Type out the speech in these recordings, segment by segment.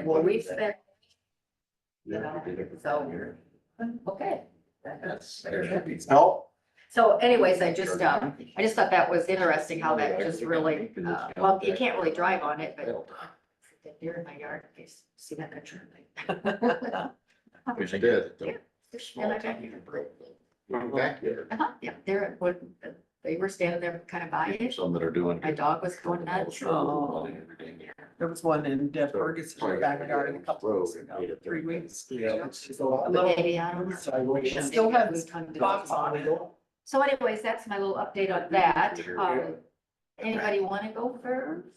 Well, we spent, so, okay. No. So anyways, I just thought that was interesting how that just really, well, you can't really drive on it, but deer in my yard, if you see that picture. Wish I did. Yeah. In my backyard. Backyard. Yeah, they're, they were standing there kind of by it. Some that are doing. My dog was going nuts. Oh. There was one in Deb Ferguson's backyard a couple weeks ago, 3 weeks. Yeah. A little. Maybe, I don't know. Still has spots on it. So anyways, that's my little update on that. Anybody want to go first?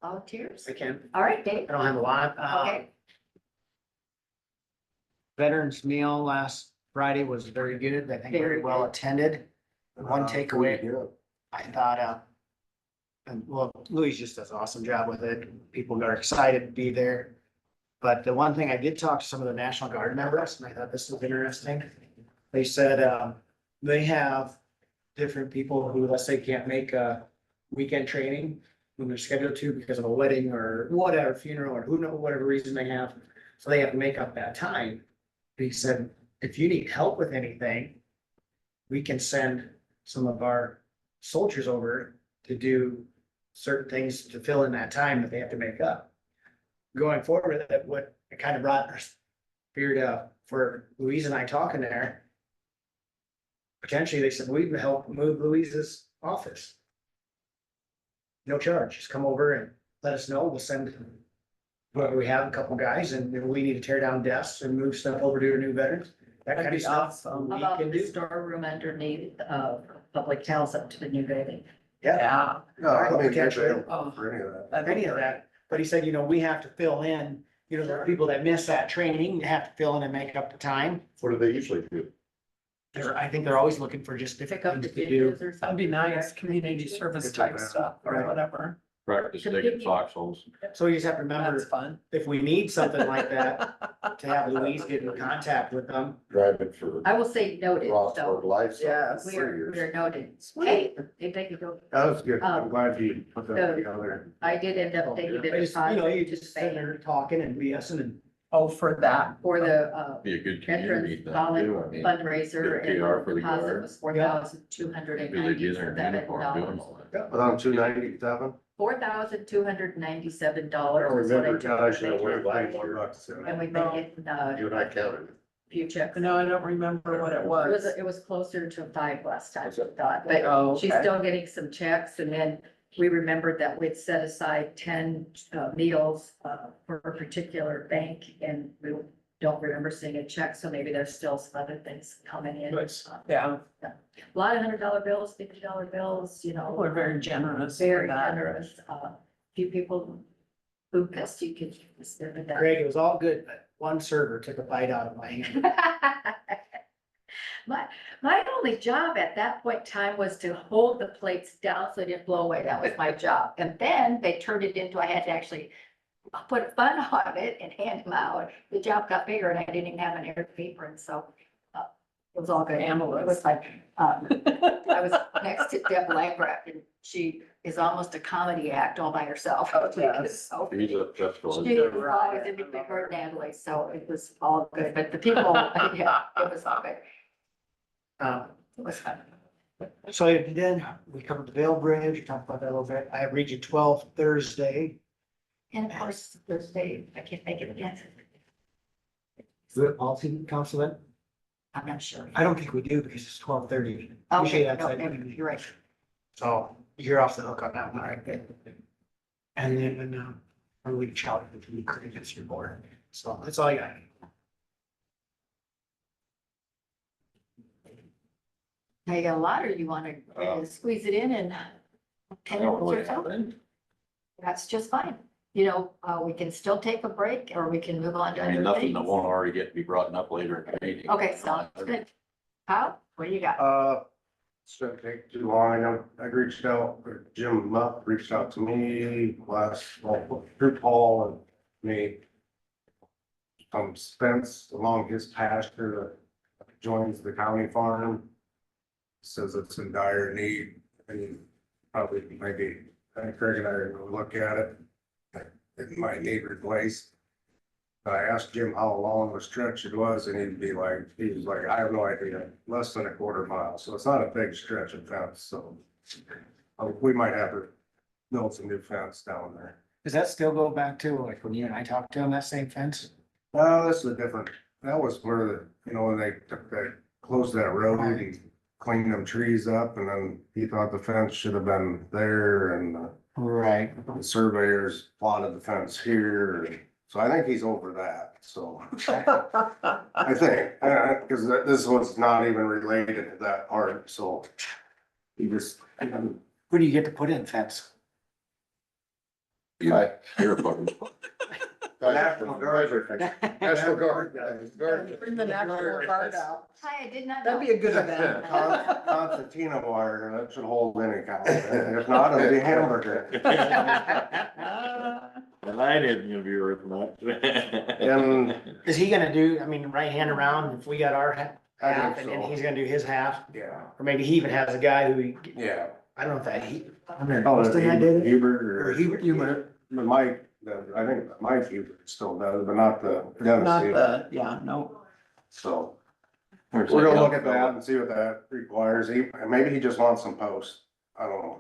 Volunteers? I can. All right, Dave. I don't have a lot. Okay. Veterans meal last Friday was very good. I think very well attended. The one takeaway, I thought, and well, Louis just does an awesome job with it. People are excited to be there. But the one thing I did talk to some of the National Guard members, and I thought this was interesting. They said, they have different people who, let's say, can't make a weekend training when they're scheduled to because of a wedding or whatever, funeral, or who knows, whatever reason they have. So they have to make up that time. He said, if you need help with anything, we can send some of our soldiers over to do certain things to fill in that time that they have to make up. Going forward, that what it kind of brought our spirit for Louise and I talking there. Potentially, they said, we'd help move Louise's office. No charge, just come over and let us know, we'll send. But we have a couple guys and if we need to tear down desks and move stuff over to our new veterans. That kind That'd of be stuff. awesome. we About can the do. storeroom underneath, public house up to the new building. Yeah. No, I mean, Potentially. for any of that. Any of that, but he said, we have to fill in, there are people that miss that training, they have to fill in and make up the time. What do they usually do? I think they're always looking for just different Pick up the things to do. dishes or That'd something. be nice, community service type stuff or Right. whatever. Practice digging foxholes. So you just have to That's remember, fun. if we need something like that, to have Louise get in contact with them. Driving for I will say noted, Rossford so Livestock. Yes. we are noted. Hey, if they could go, That was good. Um, I'm glad you put that together. I did end up taking the I just, deposit you to just sit pay there talking and BSing and. Oh, for that. for the, Be a good community veterans thing too. I mean, fundraiser, good and PR the for the deposit guard. was $4,297. Really get in their uniform doing all that. But on 297. $4,297 I don't was what I remember, took. God, I to should have pay went for by it. more bucks. And we've been getting, You and I counted. few checks. No, I don't remember what it was. It was closer to 5 last time, I thought, but Oh, she's okay. still getting some checks, and then we remembered that we'd set aside 10 meals for a particular bank, and we don't remember seeing a check, so maybe there's still some other things coming in. Nice. Yeah, A lot of $100 bills, $50 bills, people are very generous. for very that. generous. Few people who guessed you could spend that. Greg, it was all good, but one server took a bite out of my hand. My only job at that point in time was to hold the plates down so it didn't blow away. That was my job. And then they turned it into, I had to actually put a bun on it and hand them out. The job got bigger and I didn't even have an air apron, so it was all good. Ambulance. It was like, I was next to Deb Langrath, and she is almost a comedy act all by herself. Oh, yes. So- He's a festival. She was always in between her and Natalie, so it was all good, but the people, yeah, it was all good. It was fun. So then we covered the Vail Bridge, we talked about that a little bit. I have Region 12 Thursday. And of course, Thursday, I can't make it again. Do it policy council then? I'm not sure. I don't think we do because it's 12:30. Okay, Usually no, that's maybe you're right. So you're off the hook on that one, all right, good. And then, I'll reach out if you could against your board. So that's all I got. Now you got a lot, or you want to squeeze it in 10 I don't minutes really or have so? any. That's just fine. We can still take a break, or we can move on to I mean, other nothing things. that won't already get to be brought up later in the meeting. Okay, sounds good. Kyle, what do you got? Shouldn't take too long. I know I reached out, or Jim Mupp reached out to me through Paul and me. Spence along his pasture that joins the county farm. Says it's in dire need and probably maybe, I think Craig and I are gonna look at it. It might need replaced. I asked Jim how long the stretch it was, and he was like, I have no idea, less than a quarter mile, so it's not a big stretch of fence, so. We might have to build some new fence down there. Does that still go back to like when you and I talked to him, that same fence? No, this is a different, that was where when they closed that road and cleaned them trees up, and then he thought the fence should have been there, and Right. the surveyors plotted the fence here, and so I think he's over that, so. I think, cause this was not even related to that part, so. He just, Who do you get to put in fence? You're a fucking. National Guard or. National Guard. Bring the National Guard out. Hi, I did not know. That'd be a good event. Concertina wire, that should hold any kind, if not, it'll be hamburger. And I didn't interview her much. And Is he gonna do, I mean, right hand around, if we got our I half think and then so. he's gonna do his half? Yeah, Or maybe he even has a guy who, yeah. I don't know if that, he. Oh, Austin that did it? Hubert Or or Hubert. but Mike, I think Mike Hubert still does, but not the Dennis. Not Hubert. the, yeah, no. So we're gonna look at that and see what that requires. Maybe he just wants some posts. I don't know.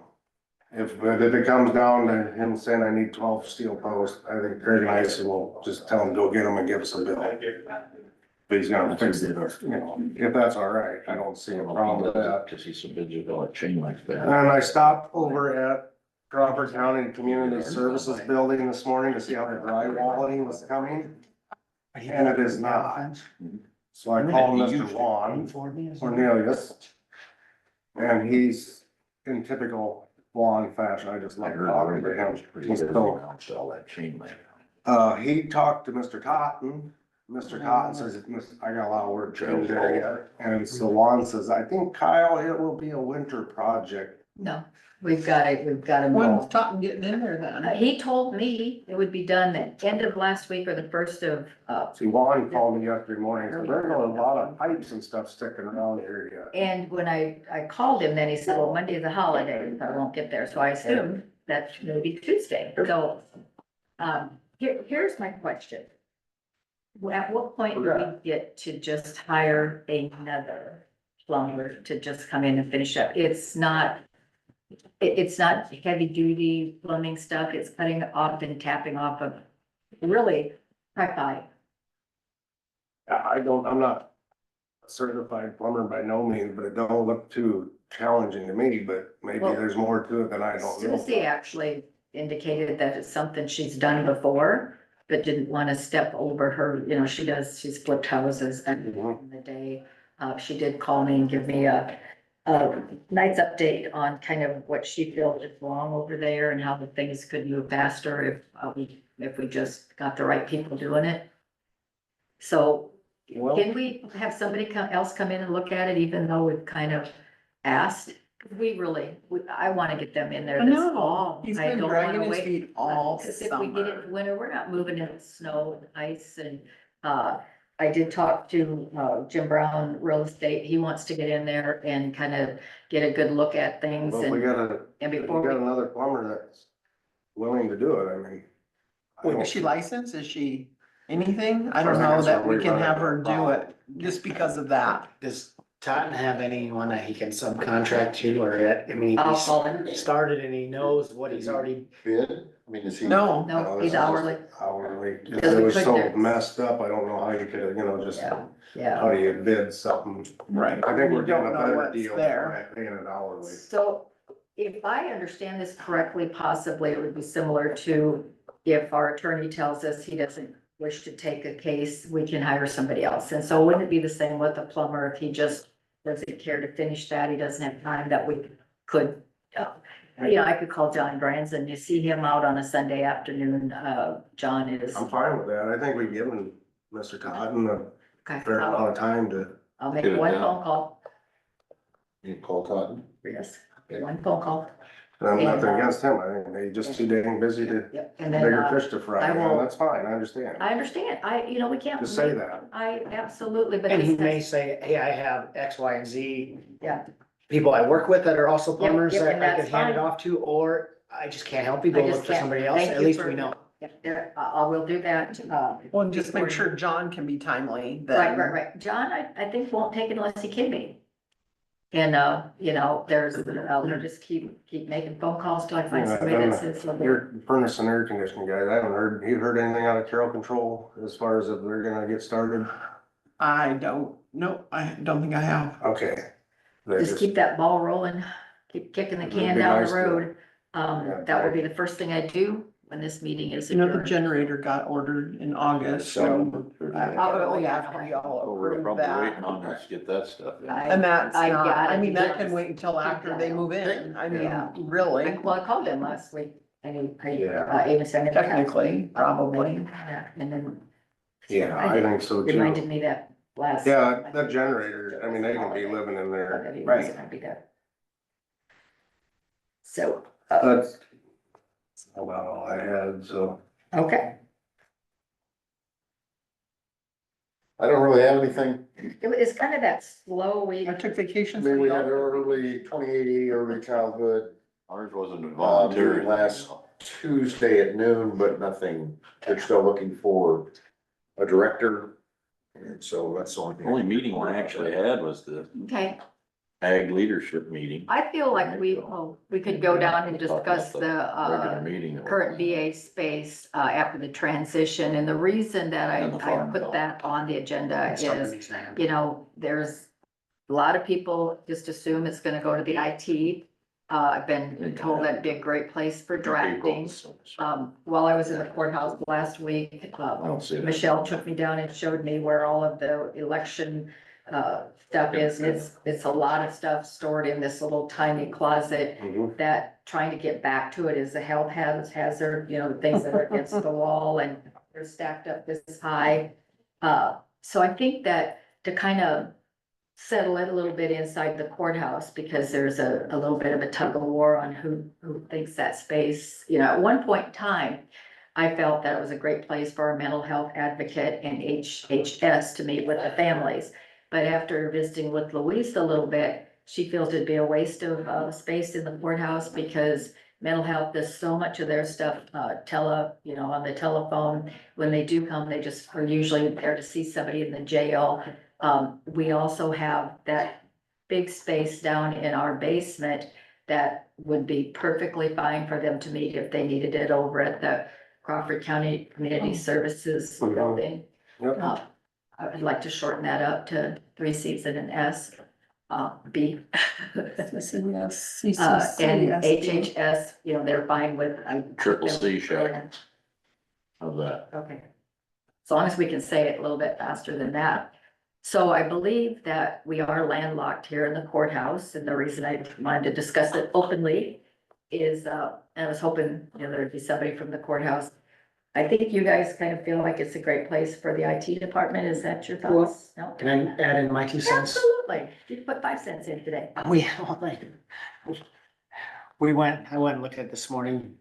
If it comes down to him saying I need 12 steel posts, I think Craig and I will just tell him, go get them and give us a bill. But he's gonna fix it, if that's all right. I don't see a problem with that. Cause he submitted all that chain like that. And I stopped over at Crawford County Community Services Building this morning to see how the drywalling was coming. And it is not. So I called Mr. Juan Cornelius. And he's in typical Juan fashion. I just I like heard talking to already. him. He's so, All that chain link. he talked to Mr. Cotton. Mr. Cotton says, I got a lot of work to do there yet. And so Juan says, I think Kyle, it will be a winter project. No, we've got to When's know. Totten getting in there then? He told me it would be done the end of last week or the first of, See, Juan called me yesterday morning, so there's a lot of pipes and stuff sticking around here yet. and when I called him, then he said, well, Monday is a holiday, so I won't get there. So I assumed that maybe Tuesday. So, here's my question. At what point do we get to just hire another plumber to just come in and finish up? It's not heavy duty plumbing stuff. It's cutting off and tapping off of really pipe. I'm not a certified plumber by no means, but it don't look too challenging to me, but maybe Well, there's more to it than I don't know. Susie actually indicated that it's something she's done before, but didn't want to step over her, she's flipped houses back in the day. She did call me and give me a nice update on kind of what she feels is wrong over there and how the things could move faster if we just got the right people doing it. So Well, can we have somebody else come in and look at it, even though we've kind of asked? I want to get them in there I this know, fall. he's I been don't dragging wanna his wait. feet all Because if we get it summer. in winter, we're not moving in the snow and ice and, I did talk to, Jim Brown Real Estate. He wants to get in there and kind of get a good look at things well, if we and got before we, another plumber that's willing to do it, I mean. I Wait, don't- is she licensed? Is she anything? I I don't think know that's that what we we can run have into her a do it problem. just because of that. Does Totten have anyone that he can subcontract to, or, I mean, I'll call him. he's started and he knows what he's already, Bid? I mean, is he? No, No, this he's is just hourly. Hourly, Because it we was could so do- messed up, I don't know how you could, just, Yeah. how do you bid something? right. I think You we're getting a don't know better what's deal there. by paying it hourly. So if I understand this correctly, possibly it would be similar to if our attorney tells us he doesn't wish to take a case, we can hire somebody else. And so wouldn't it be the same with the plumber if he just doesn't care to finish that, he doesn't have time, that we could, I could call John Branson, you see him out on a Sunday afternoon, John is. I'm fine with that. I think we've given Mr. Totten a Okay, fair amount of time to. I'll make Get it one down. phone call, You call Totten? yes, one phone call. I'm nothing And, against him. I think he's just too dang busy to, Yep, and then, bigger fish to fry. I Yeah, will- that's fine. I understand. I understand, we can't. Just say that. I absolutely, but. and he this may has- say, hey, I have X, Y, and Z Yeah, people I work with that are also Yep, plumbers yep, that and I could that's hand it fine. off to, or I just can't help you, I go just look for can't. somebody else, Thank at you least for- we know. I will do that. Well, and just make before- sure John can be timely then. Right. John, I think won't take it unless he can be. And, you know, we'll just keep making phone calls till I find Yeah, somebody that says something. Your furnace and air conditioning guys, I haven't heard, you heard anything out of Carroll Control as far as if they're gonna get started? I don't think I have. Okay. They Just keep that ball rolling, keep kicking the It'd can be down nice the to- road. Yeah, That will be the first thing I do when this meeting is You know, the adjourned. generator got ordered in August, so. Oh, yeah, after y'all Oh, we're approve probably that. waiting on us to get that stuff. And that's I not, got I it. mean, that can wait until after they move in. I mean, Yeah. really, Well, I called them last week. Yeah. Amy sent me. technically, probably. Yeah, and then. Yeah, I think so Reminded too. me that last. Yeah, that generator, I mean, they can be living in there. That he Right. wasn't gonna be there. So, That's about all I had, so. okay, I don't really have anything. it's kind of that slow week. I took vacation. I mean, we had early 2080 early childhood, Ours wasn't a meeting voluntary. last Tuesday at noon, but nothing. They're still looking for a director. And so that's the only thing. Only meeting we actually had was the Okay, ag leadership meeting. I feel like we could go down and discuss the, Regular meeting. that current was- VA space, after the transition. And the reason that And the I farm put bill. that on the agenda is, Somebody's name. you know, there's a lot of people just assume it's gonna go to the IT. I've been told that'd be a great place for drafting. While I was in the courthouse last week, I don't see that. Michelle took me down and showed me where all of the election, stuff is. It's a lot of stuff stored in this little tiny closet Mhm. that trying to get back to it is a health hazard, you know, the things that are against the wall and they're stacked up this high. So I think that to kind of settle it a little bit inside the courthouse, because there's a little bit of a tug of war on who thinks that space, you know, at one point in time, I felt that it was a great place for a mental health advocate and HHS to meet with the families. But after visiting with Louise a little bit, she feels it'd be a waste of space in the courthouse because mental health, there's so much of their stuff, you know, on the telephone. When they do come, they just are usually there to see somebody in the jail. We also have that big space down in our basement that would be perfectly fine for them to meet if they needed it over at the Crawford County Community Services Mhm. Building. Yep. I would like to shorten that up to 3 Cs and an S, B. CCS, And CCC, HHS, you know, they're fine with. Triple C shack. Of that. Okay. As long as we can say it a little bit faster than that. So I believe that we are landlocked here in the courthouse, and the reason I wanted to discuss it openly is, I was hoping, you know, there'd be somebody from the courthouse. I think you guys kind of feel like it's a great place for the IT department. Is that your thoughts? No? Can I add in my 2 cents? Absolutely. You can put 5 cents in today. I went and looked at it this morning.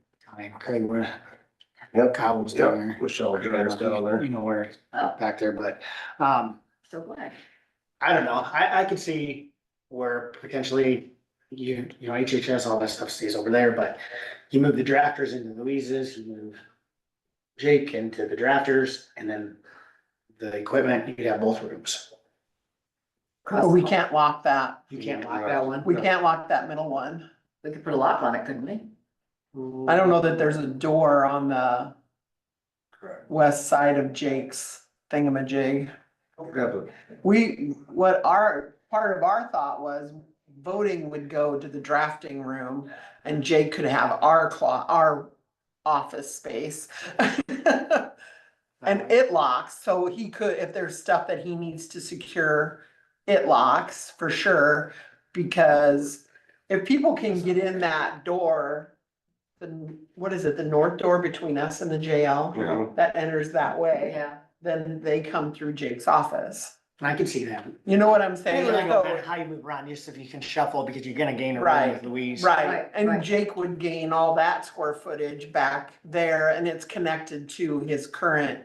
Craig, where Yep. Kyle was down Yep. there. Michelle drives down there. You know where, Oh, back there, but, so glad. I don't know, I could see where potentially you know, HHS, all that stuff stays over there, but you move the drafters into Louise's, you move Jake into the drafters, and then the equipment, you could have both rooms. we can't lock that. You can't lock that one. We can't lock that middle one. We could put a lock on it, couldn't we? I don't know that there's a door on the Correct. west side of Jake's thingamajig. Yeah, but Part of our thought was voting would go to the drafting room and Jake could have our office space. And it locks, so he could, if there's stuff that he needs to secure, it locks for sure. Because if people can get in that door, what is it, the north door between us and the jail? Mhm. That enters that way, Yeah. then they come through Jake's office. I can see that. You know what I'm Hey, saying? I go So- back, how you move around, just if you can shuffle, because you're gonna gain a room Right, with Louise. Right, Right. and Jake would gain all that square footage back there and it's connected to his current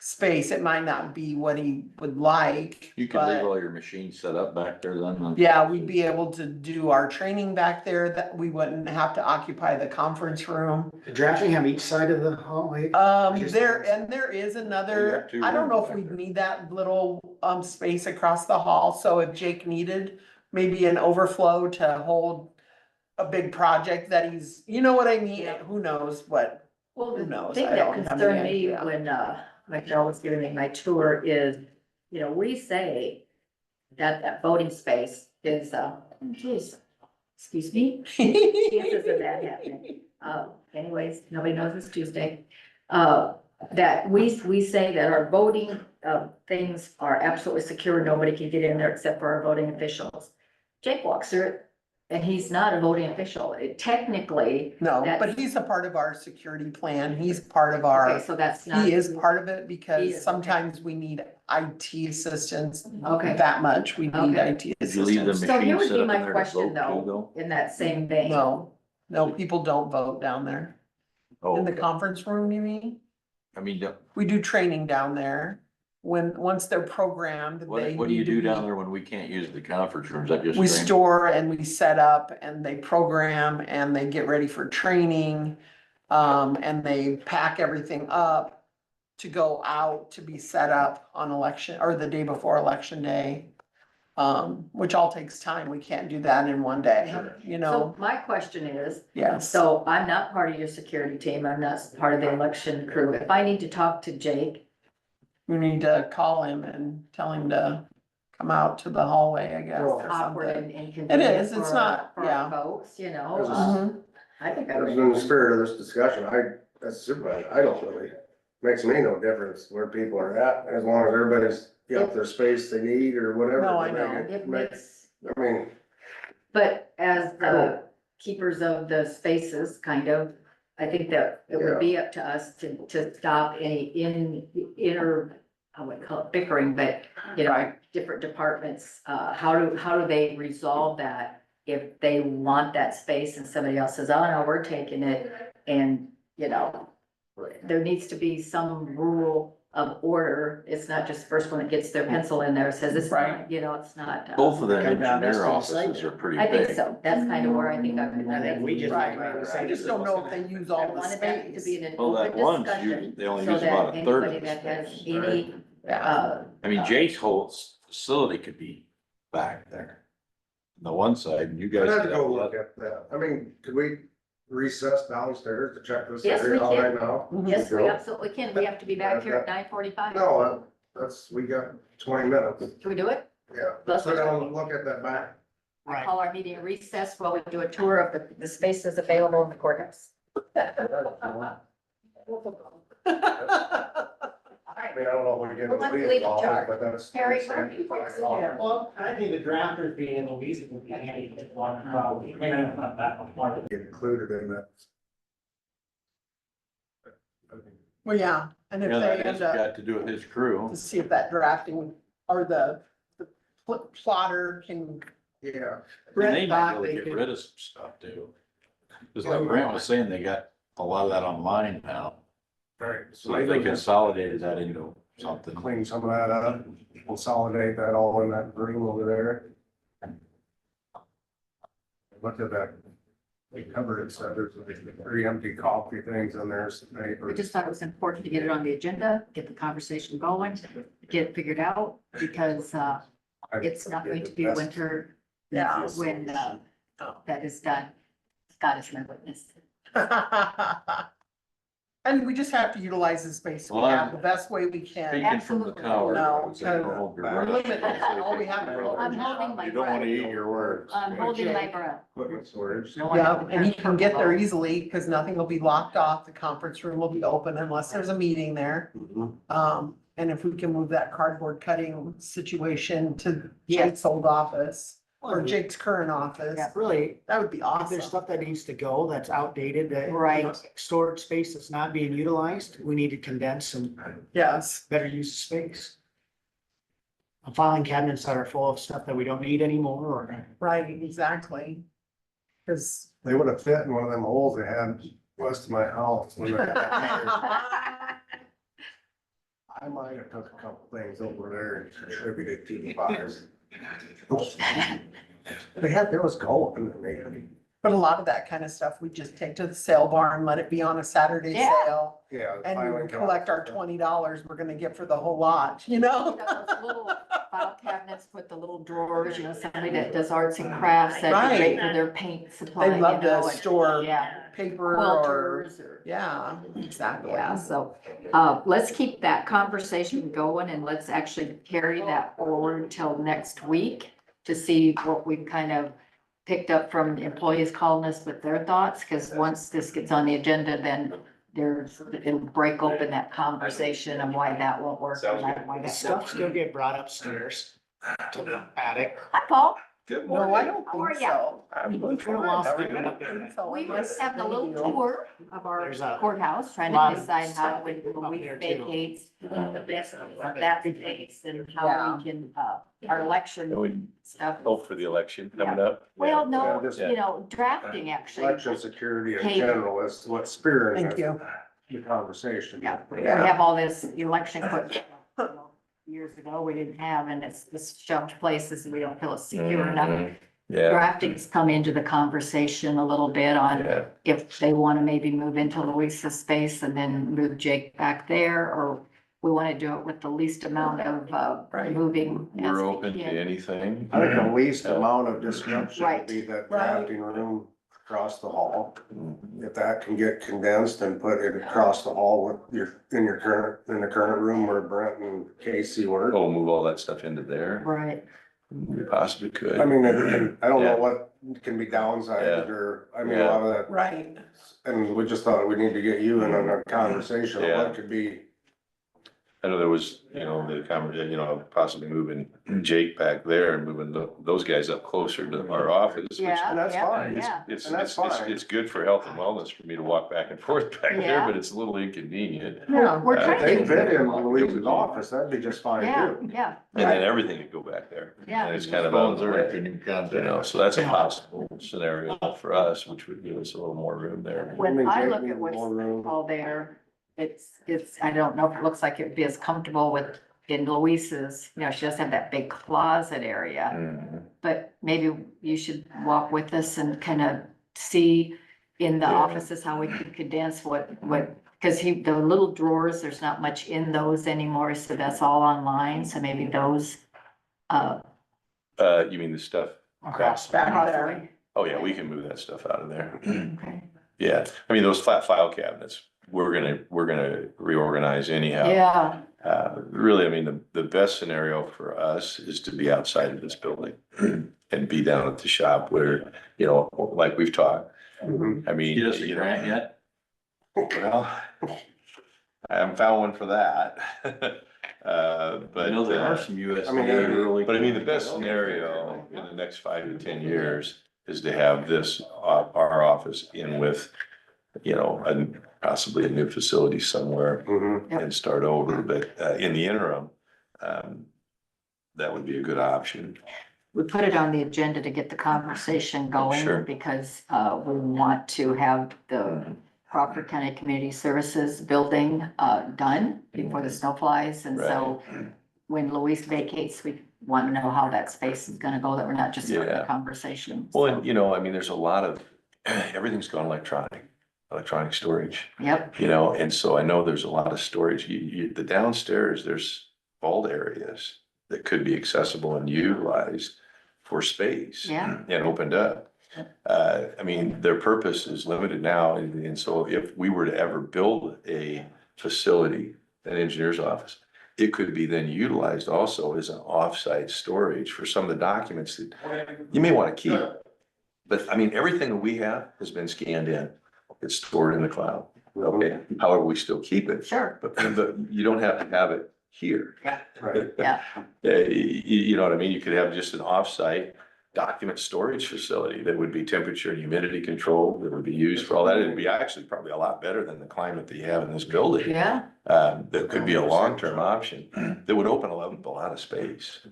space. It might not be what he would like, You can leave but all your machines set up back there then? yeah, we'd be able to do our training back there, that we wouldn't have to occupy the conference room. The drafting have each side of the hallway. There is Well, you another, have two I don't know rooms if back we'd there. need that little, space across the hall, so if Jake needed maybe an overflow to hold a big project that he's, you know what I mean? Yeah. Who knows what, Well, Who the knows? thing I that don't have concerned any me idea. when, Michelle was giving me my tour is, you know, we say that voting space is, geez, excuse me, chances of that happening. Anyways, nobody knows it's Tuesday. That we say that our voting, things are absolutely secure. Nobody can get in there except for our voting officials. Jake walks through it and he's not a voting official. Technically, no, but That's- he's a part of our security plan, he's part of okay, our, so that's not. he is part of it He because is, okay. sometimes we need IT assistance. Okay. That much, we need Okay. IT Did you leave the assistance. So here machine would set be up in my there to question vote too, though, in that same vein. No, people don't vote down there. Oh, In the conference room, you mean? I mean, We do training down there. Once they're programmed, they what do you need to do be- down there when we can't use the conference rooms? That just. We training? store and we set up and they program and they get ready for training. And they pack everything up to go out to be set up on election or the day before election day. Which all takes time. We can't do that in one day, you know, So my question is, yes. so I'm not part of your security team, I'm not part of the election crew. If I need to talk to Jake, We need to call him and tell him to come out to the hallway, I guess, or awkward something. and inconvenient. is, it's for- not- for yeah. Folks, you know, There's a- Mhm. I think I In would. the spirit of this discussion, as a supervisor, I don't really, makes me no difference where people are at, as long as everybody's got their space they need or whatever. No, I to know. make It it- makes, I mean, but as the keepers of the spaces, kind of, I think that it would be up to us to stop any inner, I wouldn't call it bickering, but, you know, different departments, how do they resolve that? If they want that space and somebody else says, oh no, we're taking it, and, you know, there needs to be some rule of order. It's not just the first one that gets their pencil in there, says it's Right. not, you know, it's not. Both of them Come down engineer this way. offices are pretty I think big. so, that's kind of where I think I'm. I think we just. Right. I just don't know if they use all I the wanted that to be space. an Well, that open one's discussion, they only so use about that a third of anybody the that has space, any, Yeah, I mean, Jake's whole facility could be back there. On the one side, and you I'd guys. have to could go have look that. at that. I mean, could we recess downstairs to check this Yes, we area out can. right now? yes, we absolutely can, we have to be back here at 9:45. No, we got 20 minutes. Can we do it? Yeah, Let's let's go look at that back. I call our meeting recess while we do a tour of the spaces available in the courthouse. All I right, mean, I don't know if we get. We'll have to the leave it office, dark. But that's. Harry, where are you folks in here? Well, I think the drafters being Louise, it would be handy to one, probably, I mean, I don't know that one. Get included in that. well, yeah, and if Yeah, they that has end up, got to do with his crew. to see if that drafting or the plotter can. Yeah. And they Brent might thought be able they to get could- rid of some stuff too. Cause like Brent was saying, they got a lot of that online now, Right. so if they consolidated that into something. Clean some of that up, consolidate that all in that room over there. Looked at that. We covered it, so there's 3 empty coffee things in there. some we papers. just thought it was important to get it on the agenda, get the conversation going, get it figured out, because, it's not going to be winter Yeah. when, that is done. God is my witness. And we just have to utilize the space we Well, have the best way we can. Speaking from the Absolutely. tower. No, I would say don't hold your we're breath. limited. All we have is- I'm holding my You don't wanna breath. eat your words. I'm holding my breath. Equipment storage. No one- Yeah, and he can get there easily because nothing will be locked off. The conference room will be open unless there's a meeting there. And if we can move that cardboard cutting situation to Jake's old office or Jake's current office, Yeah, really, that would be if there's awesome. stuff that needs to go, that's outdated, that. you know, Right. Storage space that's not being utilized, we need to condense and Yes, better use of space. Filing cabinets that are full of stuff that we don't need anymore, or. right, exactly. Cause They would have fit in one of them holes they had west of my house. when they- I might have took a couple things over there and contributed to the fires. There was gold in there. But a lot of that kind of stuff, we just take to the sale barn, let it be on a Saturday Yeah. sale. Yeah. And finally we got collect our it. $20 we're gonna get for the whole lot, you know? Those little file cabinets with the little drawers, somebody that does arts and crafts, that'd be Right. great for their paint supply. They love to and store Yeah, paper or, quilters or. yeah, exactly. Yeah, so, let's keep that conversation going and let's actually carry that forward till next week to see what we've kind of picked up from employees calling us with their thoughts, because once this gets on the agenda, then it'll break open that conversation of why that won't work. And why that Stuff still get brought upstairs to the attic. Hi, Paul. Good No, I morning. don't How are think ya? so. I'm doing For a fine. while, How are sticking you? up there. We were Yes, having a thank little you. tour of our There's a courthouse, trying lot to of decide how stuff when up we there, too. vacates, the best of that space and how we can, our election We stuff. hope for the election coming up. Well, no, Yeah, just- drafting actually. Election security in Hey. general is what's spearing Thank you. the conversation. Yeah, we have all this election equipment. Years ago, we didn't have, and it's this shoved places, and we don't feel it's secure enough. Mhm. Yeah, Drafting's come into the conversation a little bit on yeah. if they want to maybe move into Louisa's space and then move Jake back there, or we want to do it with the least amount of, Right. moving. as We're we open to can. anything. I think the least amount of disruption Right. would be that Right. drafting room across the hall. Mhm. If that can get condensed and put it across the hall with in the current room where Brent and Casey were. Oh, move all that stuff into there. Right, We possibly could. I mean, and I don't Yeah. know what can be downsized or, I mean, a lot of that, Right. and we just thought we need to get you in on a conversation of Yeah. what could be. I know there was, the conversation, possibly moving Jake back there and moving those guys up closer to our office. which yeah, And that's yeah, fine. It's, yeah. it's, And that's it's, fine. it's good for health and wellness for me to walk back and forth back there, Yeah. but it's a little inconvenient. Yeah. We're Uh, If trying they to, fit in Louise's office, that'd be just fine yeah, too. yeah, And then everything could go back there. Yeah. And it's kind of out of the way, so that's a possible scenario for us, which would give us a little more room there. when I Jake look needs at what's more room. all there, it's, I don't know if it looks like it'd be as comfortable with, in Louisa's, she doesn't have that big closet area. Mhm. But maybe you should walk with us and kind of see in the Yeah. offices how we could condense because the little drawers, there's not much in those anymore, so that's all online, so maybe those. You mean the stuff? Across. Back there. Oh, yeah, we can move that stuff out of there. Okay. Yeah, I mean, those flat file cabinets, we're gonna reorganize anyhow. Yeah, Really, I mean, the best scenario for us is to be outside of this building and be down at the shop where, like we've talked. Mhm. I mean, Get us a grant yet? well, I haven't found one for that. I know there are some USDA I mean, that'd be really. But I mean, the best scenario in the next 5 to 10 years is to have this, our office in with, possibly a new facility somewhere Mhm. Yep. and start over, but, in the interim, that would be a good option. we put it on the agenda to get the conversation Sure. going because we want to have the Crawford County Community Services building done before the snow flies. And so when Louise vacates, we want to know how that space is gonna go, that we're not just starting Yeah. a conversation. Well, So, and, I mean, there's a lot of, everything's gone electronic storage, Yep, and so I know there's a lot of storage. The downstairs, there's vault areas that could be accessible and utilized for space. Yeah. And opened up. I mean, their purpose is limited now, and so if we were to ever build a facility, an engineer's office, it could be then utilized also as an offsite storage for some of the documents that you may want to keep. But I mean, everything that we have has been scanned in. It's stored in the cloud. Okay, however, we still keep it, sure, but you don't have to have it here. Right. yeah, You know what I mean? You could have just an offsite document storage facility that would be temperature and humidity controlled, that would be used for all that. It'd be actually probably a lot better than the climate that you have in this building. yeah, That could be a long-term option that would open a lot of space.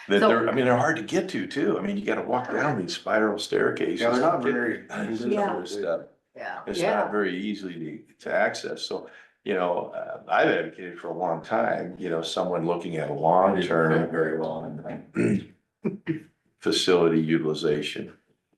That So- they're hard to get to too. I mean, you gotta walk down these spiral staircases. Yeah, they're not to get very. to this stuff. yeah. It's Yeah. not very easily to access, so I've advocated for a long time, someone looking at a long-term, very long facility utilization.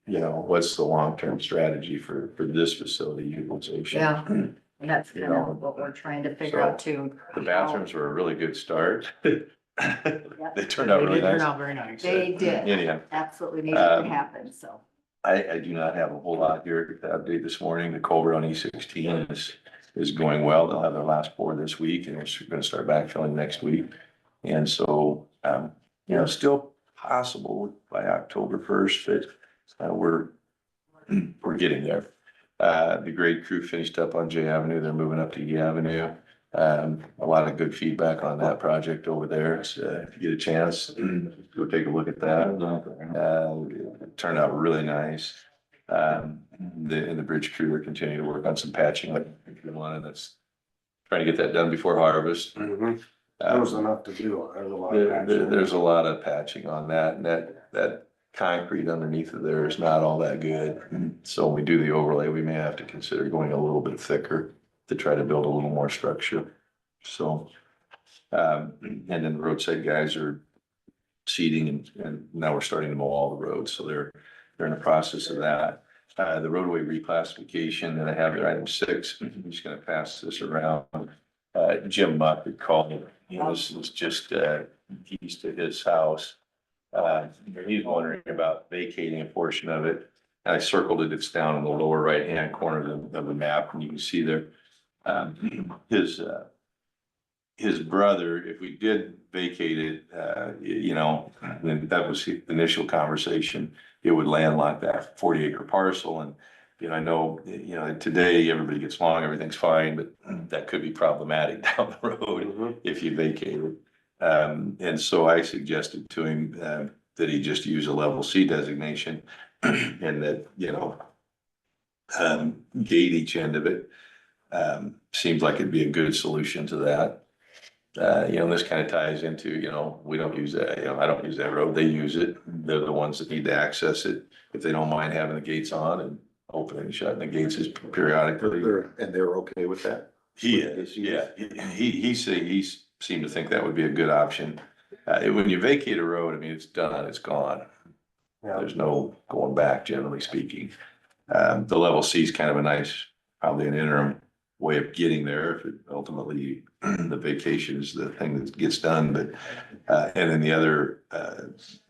What's the long-term strategy for this facility utilization? Yeah, and that's You kind know, of what we're trying to figure out too. The bathrooms were a really good start. They turned They out really did turn nice. out very nice. They did, Anyhow, absolutely needed to happen, so. I do not have a whole lot here to update this morning. The culvert on E16 is going well. They'll have their last pour this week and we're gonna start backfilling next week. And so, still possible by October 1st, but we're getting there. The grade crew finished up on J Avenue. They're moving up to E Avenue. A lot of good feedback on that project over there. So if you get a chance, go take a look at that. It turned out really nice. The bridge crew are continuing to work on some patching, like one that's trying to get that done before harvest. There was enough to do. There's a lot of action. There's a lot of patching on that, and that concrete underneath of there is not all that good. So when we do the overlay, we may have to consider going a little bit thicker to try to build a little more structure. So, and then the roadside guys are seeding and now we're starting to mow all the roads. So they're in the process of that. The roadway reclassification that I have there, item 6, I'm just gonna pass this around. Jim Muck had called, this is just, east of his house. He's wondering about vacating a portion of it. I circled it, it's down in the lower right-hand corner of the map, and you can see there. His brother, if we did vacate it, then that was the initial conversation, it would landlock that 40-acre parcel. And, I know, today everybody gets along, everything's fine, but that could be problematic down the road if you vacate it. And so I suggested to him, that he just use a level C designation and that, gate each end of it. Seems like it'd be a good solution to that. This kind of ties into, we don't use that, I don't use that road, they use it. They're the ones that need to access it. If they don't mind having the gates on and opening and shutting the gates is periodically. And they're okay with that? He is, yeah. He seemed to think that would be a good option. When you vacate a road, I mean, it's done, it's gone. Yeah. There's no going back, generally speaking. The level C is kind of a nice, probably an interim way of getting there. If it ultimately the vacation is the thing that gets done, but, and then the other,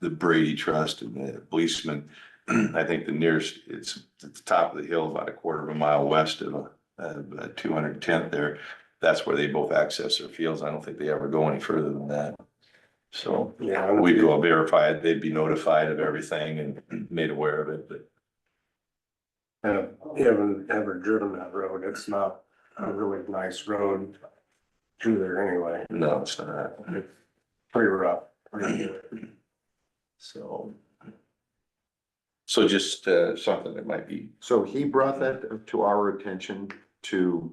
the Brady Trust and the policeman, I think the nearest, it's at the top of the hill, about a quarter of a mile west of 210th there. That's where they both access their fields. I don't think they ever go any further than that. So Yeah. we'd go verify it. They'd be notified of everything and made aware of it, but. You haven't ever driven that road. It's not a really nice road through there anyway. No, it's not. Pretty rough. Pretty good. So just something that might be. So he brought that to our attention to,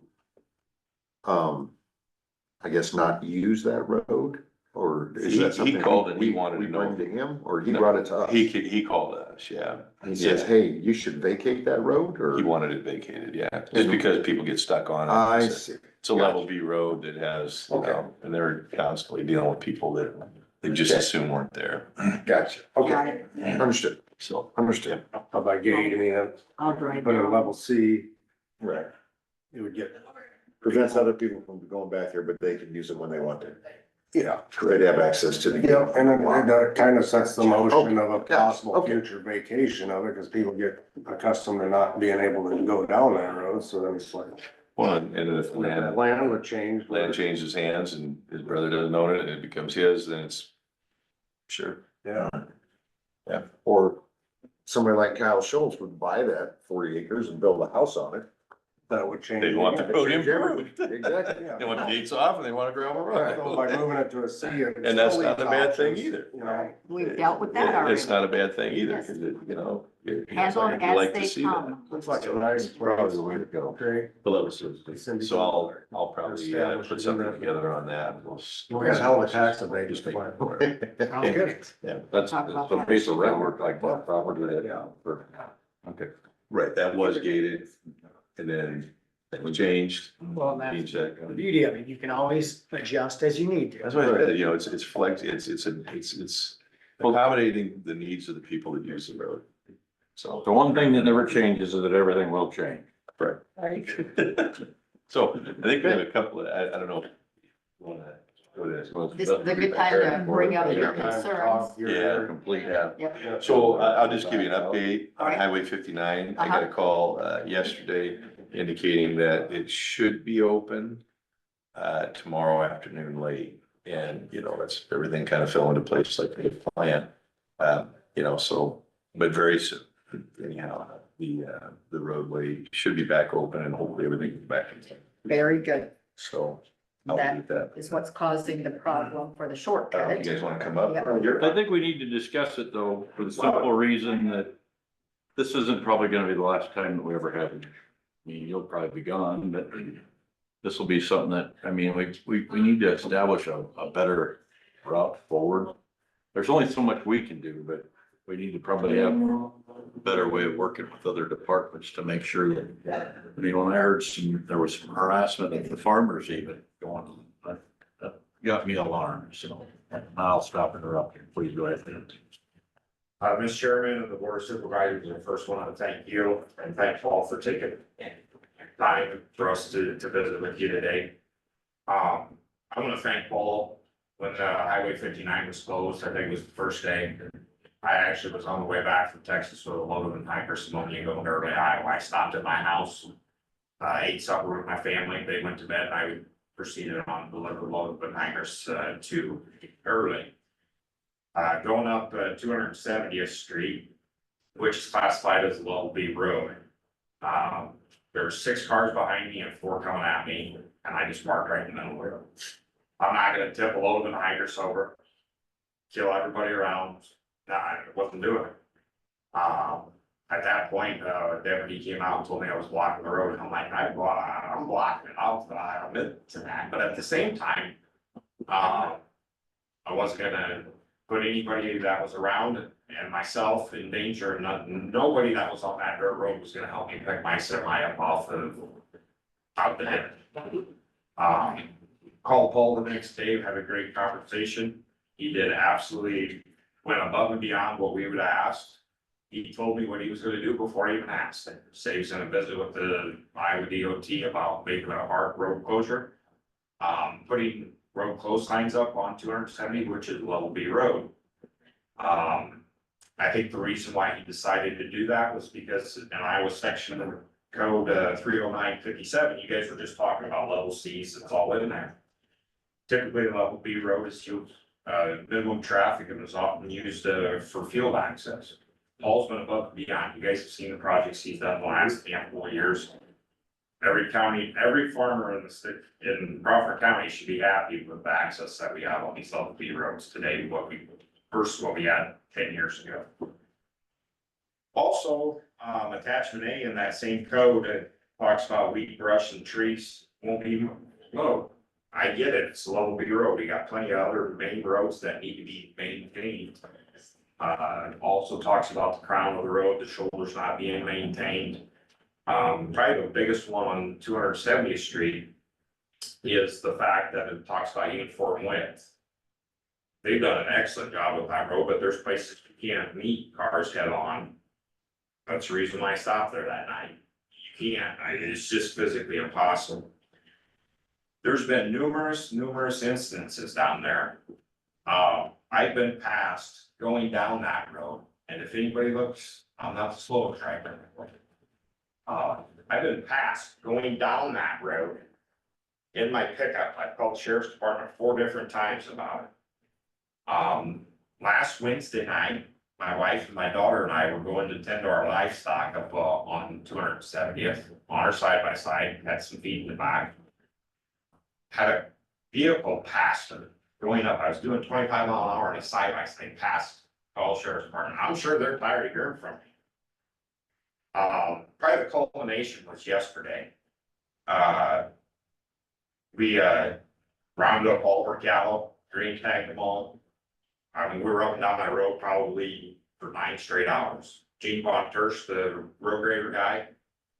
I guess not use that road, or is that He something? called and he wanted we to know. bring to him, or he No, brought it to us? He called us, yeah. He says, Yeah. hey, you should vacate that road, or? He wanted it vacated, yeah, just because people get stuck on it. I see. It's a level B road that has, and they're constantly dealing with people that they just Okay. assume weren't there. Gotcha. Got Okay, it. understood, So, understood. How about getting it, I'll drive put a down. level C, Right. it would get. Prevents other people from going back there, but they can use it when they want to. Yeah. They'd have access to the. Yeah, and that kind of sets the motion of a Okay, possible okay. future vacation of it, because people get accustomed to not being able to go down that road, so then it's like. well, and if The land land would change. changes hands and his brother doesn't own it and it becomes his, then it's, sure. Yeah, Or somebody like Kyle Schultz would buy that 40 acres and build a house on it. that would change. They want the road improved. Exactly. Yeah. They want the gates off and they want a gravel So by road. moving it to a C. And that's not a bad thing either. You know, We've dealt with that already. It's not a bad thing either, cause it, it's Handle like, them you as like to they see that. come. looks like a nice Probably the way to go. Great. So I'll probably put something together on that. We got hell of a tax evade Just just make- plan. Good. Yeah, that's Talk about some that. piece of rent work like that, property that, Yeah. okay. Right, that was gated and then it was changed Well, and needs that's that. the kind of- beauty of it. You can always adjust as you need to. That's why, you know, it's flex, it's accommodating the needs of the people that use the road. So, The one thing that never changes is that everything will change. right. So I think we have a couple of, I don't know. if you wanna go to this. This is a good time to bring up your concerns. Yeah, complete, yeah. Yep. So I'll just give you an update All on right. Highway 59. I got a call yesterday indicating that it should be open tomorrow afternoon late. And, you know, that's, everything kind of fell into place like they planned. You know, so, but very soon, anyhow, the roadway should be back open and hopefully everything is back. Very good. So I'll leave that. Is what's causing the problem for the shortcut. You guys wanna come up? Yep. I think we need to discuss it though, for the simple reason that this isn't probably gonna be the last time that we ever have it. I mean, you'll probably be gone, but this will be something that, I mean, we need to establish a better route forward. There's only so much we can do, but we need to probably have a better way of working with other departments to make sure that, I mean, when I heard there was some harassment of the farmers even going on, that got me alarmed, so I'll stop interrupting. Please go ahead. Mr. Chairman of the Board of Supervisors, I first want to thank you and thank Paul for taking time for us to visit with you today. I want to thank Paul when Highway 59 was closed. I think it was the first day. I actually was on the way back from Texas with a load of tankers from Omingo and early Iowa. I stopped at my house, ate supper with my family. They went to bed and I proceeded on to deliver a load of tankers to early. Going up 270th Street, which is classified as a level B road. There were 6 cars behind me and 4 coming at me, and I just parked right in the middle of the road. I'm not gonna tip a load of the hikers over, kill everybody around. No, I wasn't doing it. At that point, deputy came out and told me I was blocking the road, and I'm like, I'm blocking it, I'll admit to that, but at the same time, I wasn't gonna put anybody that was around and myself in danger, and nobody that was on that dirt road was gonna help me pick my semi up off of out the hill. Called Paul the next day, had a great conversation. He did absolutely, went above and beyond what we would have asked. He told me what he was gonna do before I even asked him. Say he's gonna visit with the Iowa DOT about making a hard road closure. Putting road close signs up on 270, which is level B road. I think the reason why he decided to do that was because in Iowa section of code 30957, you guys were just talking about level Cs, it's all in there. Typically, level B road is used, minimum traffic and is often used for field access. Paul's been above and beyond. You guys have seen the projects he's done the last handful of years. Every county, every farmer in the state, in Crawford County should be happy with the access that we have on these level B roads today, versus what we had 10 years ago. Also, attachment A in that same code, it talks about weed, brush and trees won't be mowed. I get it, it's a level B road, we got plenty of other main roads that need to be maintained. Also talks about the crown of the road, the shoulders not being maintained. Probably the biggest one on 270th Street is the fact that it talks about uniform width. They've done an excellent job with that road, but there's places you can't meet cars head on. That's the reason why I stopped there that night. You can't, it's just physically impossible. There's been numerous instances down there. I've been passed going down that road, and if anybody looks, I'm not the slowest driver. I've been passed going down that road in my pickup. I've called the sheriff's department 4 different times about it. Last Wednesday night, my wife and my daughter and I were going to tend to our livestock up on 270th, on our side by side, had some feed in the back. Had a vehicle past it going up. I was doing 25 mile an hour in a side by side past all sheriff's department. I'm sure they're tired of hearing from me. Probably the culmination was yesterday. We rounded up all of our cattle, green tagged them all. I mean, we were up and down that road probably for 9 straight hours. Gene Von Tersch, the road grader guy,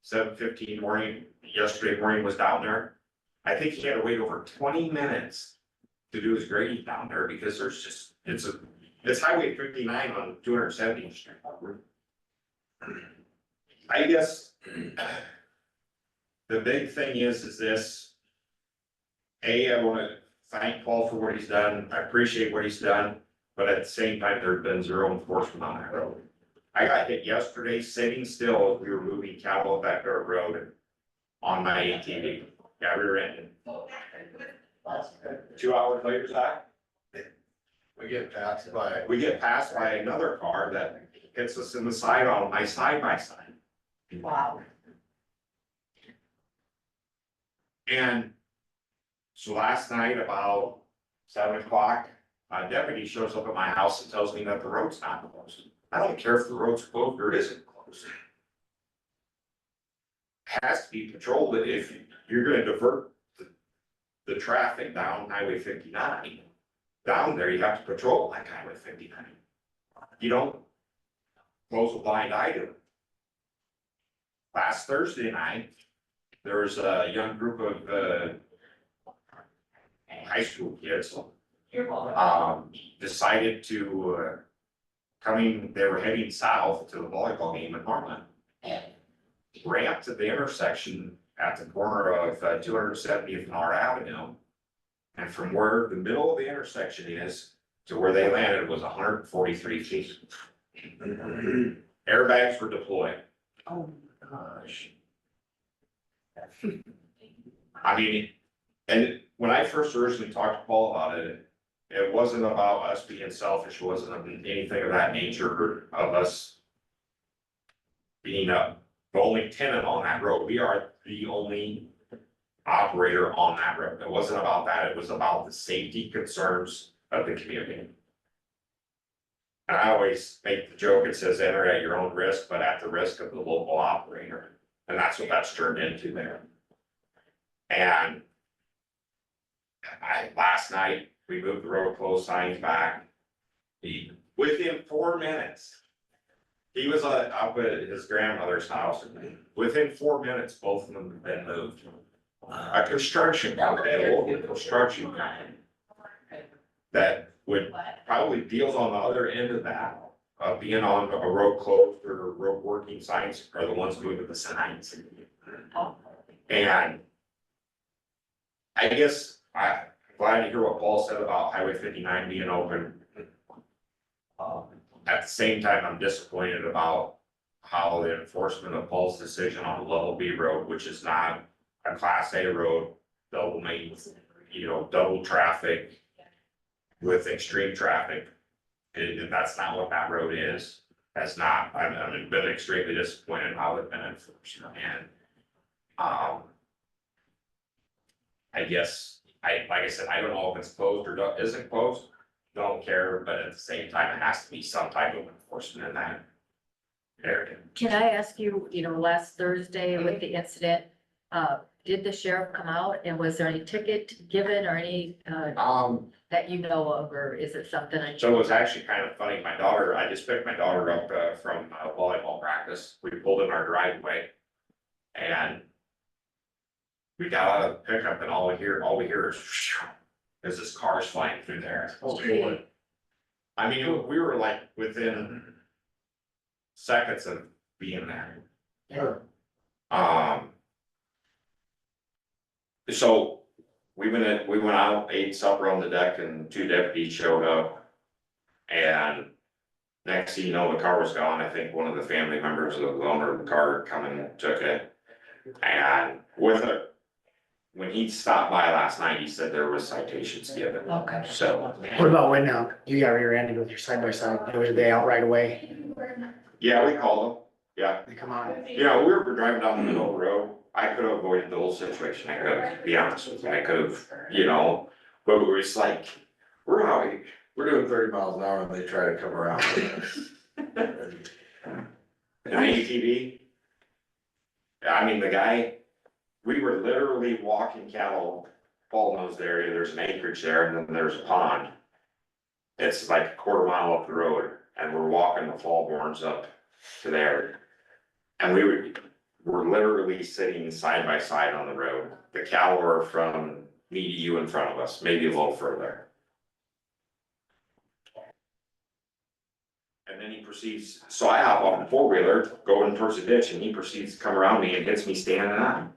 7:15 morning, yesterday morning was down there. I think he had to wait over 20 minutes to do his grading down there because there's just, it's Highway 59 on 270th Street. I guess the big thing is this. I wanna thank Paul for what he's done. I appreciate what he's done, but at the same time, there's been zero enforcement on that road. I got hit yesterday sitting still as we were moving cattle up that dirt road on my ATV. Got rear-ended. 2 hours later, Zach, we get passed by another car that hits us in the side on my side by side. Wow. And so last night about 7 o'clock, a deputy shows up at my house and tells me that the road's not closed. I don't care if the road's closed or isn't closed. Has to be patrolled if you're gonna divert the traffic down Highway 59. Down there, you have to patrol like Highway 59. You don't close a blind eye to it. Last Thursday night, there was a young group of high school kids decided to they were heading south to the volleyball game in Norman. Ramped to the intersection at the corner of 270th and R Avenue. And from where the middle of the intersection is to where they landed was 143 feet. Airbags were deployed. Oh my gosh. I mean, and when I first originally talked to Paul about it, it wasn't about us being selfish, it wasn't anything of that nature of us being the only tenant on that road. We are the only operator on that road. It wasn't about that. It was about the safety concerns of the community. And I always make the joke, it says enter at your own risk, but at the risk of the local operator. And that's what that's turned into there. And last night, we moved the road closed signs back. Within 4 minutes, he was up at his grandmother's house. Within 4 minutes, both of them have been moved. A construction company, a local construction company that would probably deals on the other end of that, being on a road closed or road working signs are the ones moving the signs. And I guess I'm glad to hear what Paul said about Highway 59 being open. At the same time, I'm disappointed about how the enforcement of Paul's decision on the Level B road, which is not a Class A road, double main, double traffic with extreme traffic. That's not what that road is. That's not, I've been extremely disappointed how it's been enforced. And, I guess, like I said, I don't know if it's closed or isn't closed. Don't care, but at the same time, it has to be some type of enforcement in that area. Can I ask you, last Thursday with the incident, did the sheriff come out and was there any ticket given or any, that you know of, or is it something? So it was actually kind of funny. I just picked my daughter up from volleyball practice. We pulled in our driveway. And we got out of the pickup and all we hear is this car's flying through there. I mean, we were like within seconds of being there. So we went out, ate supper on the deck and 2 deputies showed up. And next thing you know, the car was gone. I think one of the family members of the owner of the car come and took it. And when he stopped by last night, he said there was citations given. Okay. So, What about when you got rear-ended with your side-by-side? Were they out right away? yeah, we called them. Yeah. They come on. We were driving down the middle of the road. I could have avoided the whole situation. I could have, be honest with you. I could have, but it was like, we're out. We're doing 30 miles an hour and they try to come around. An ATV. I mean, the guy, we were literally walking cattle, Paul knows the area, there's an acreage there and then there's a pond. It's like a quarter mile up the road and we're walking the fallhorns up to there. And we're literally sitting side by side on the road. The cattle are from me to you in front of us, maybe a little further. And then he proceeds, so I hop off the four-wheeler, go in towards the ditch, and he proceeds to come around me and hits me standing on.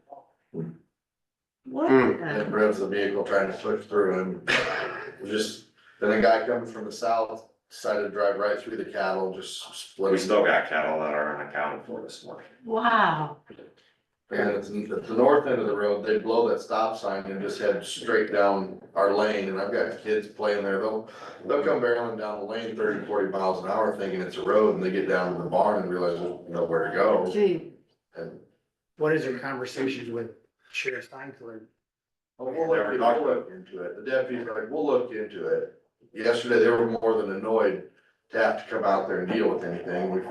What? And revs the vehicle trying to push through and then a guy coming from the south decided to drive right through the cattle, just split. We still got cattle that are unaccounted for this morning. Wow. And it's at the north end of the road, they blow that stop sign and just head straight down our lane, and I've got kids playing there, they'll come barreling down the lane 30, 40 miles an hour thinking it's a road, and they get down to the barn and realize there's nowhere to go. Gee, And What is your conversations with Sheriff Steinfeld? we'll look into it, the deputies are like, we'll look into it. Yesterday, they were more than annoyed to have to come out there and deal with anything.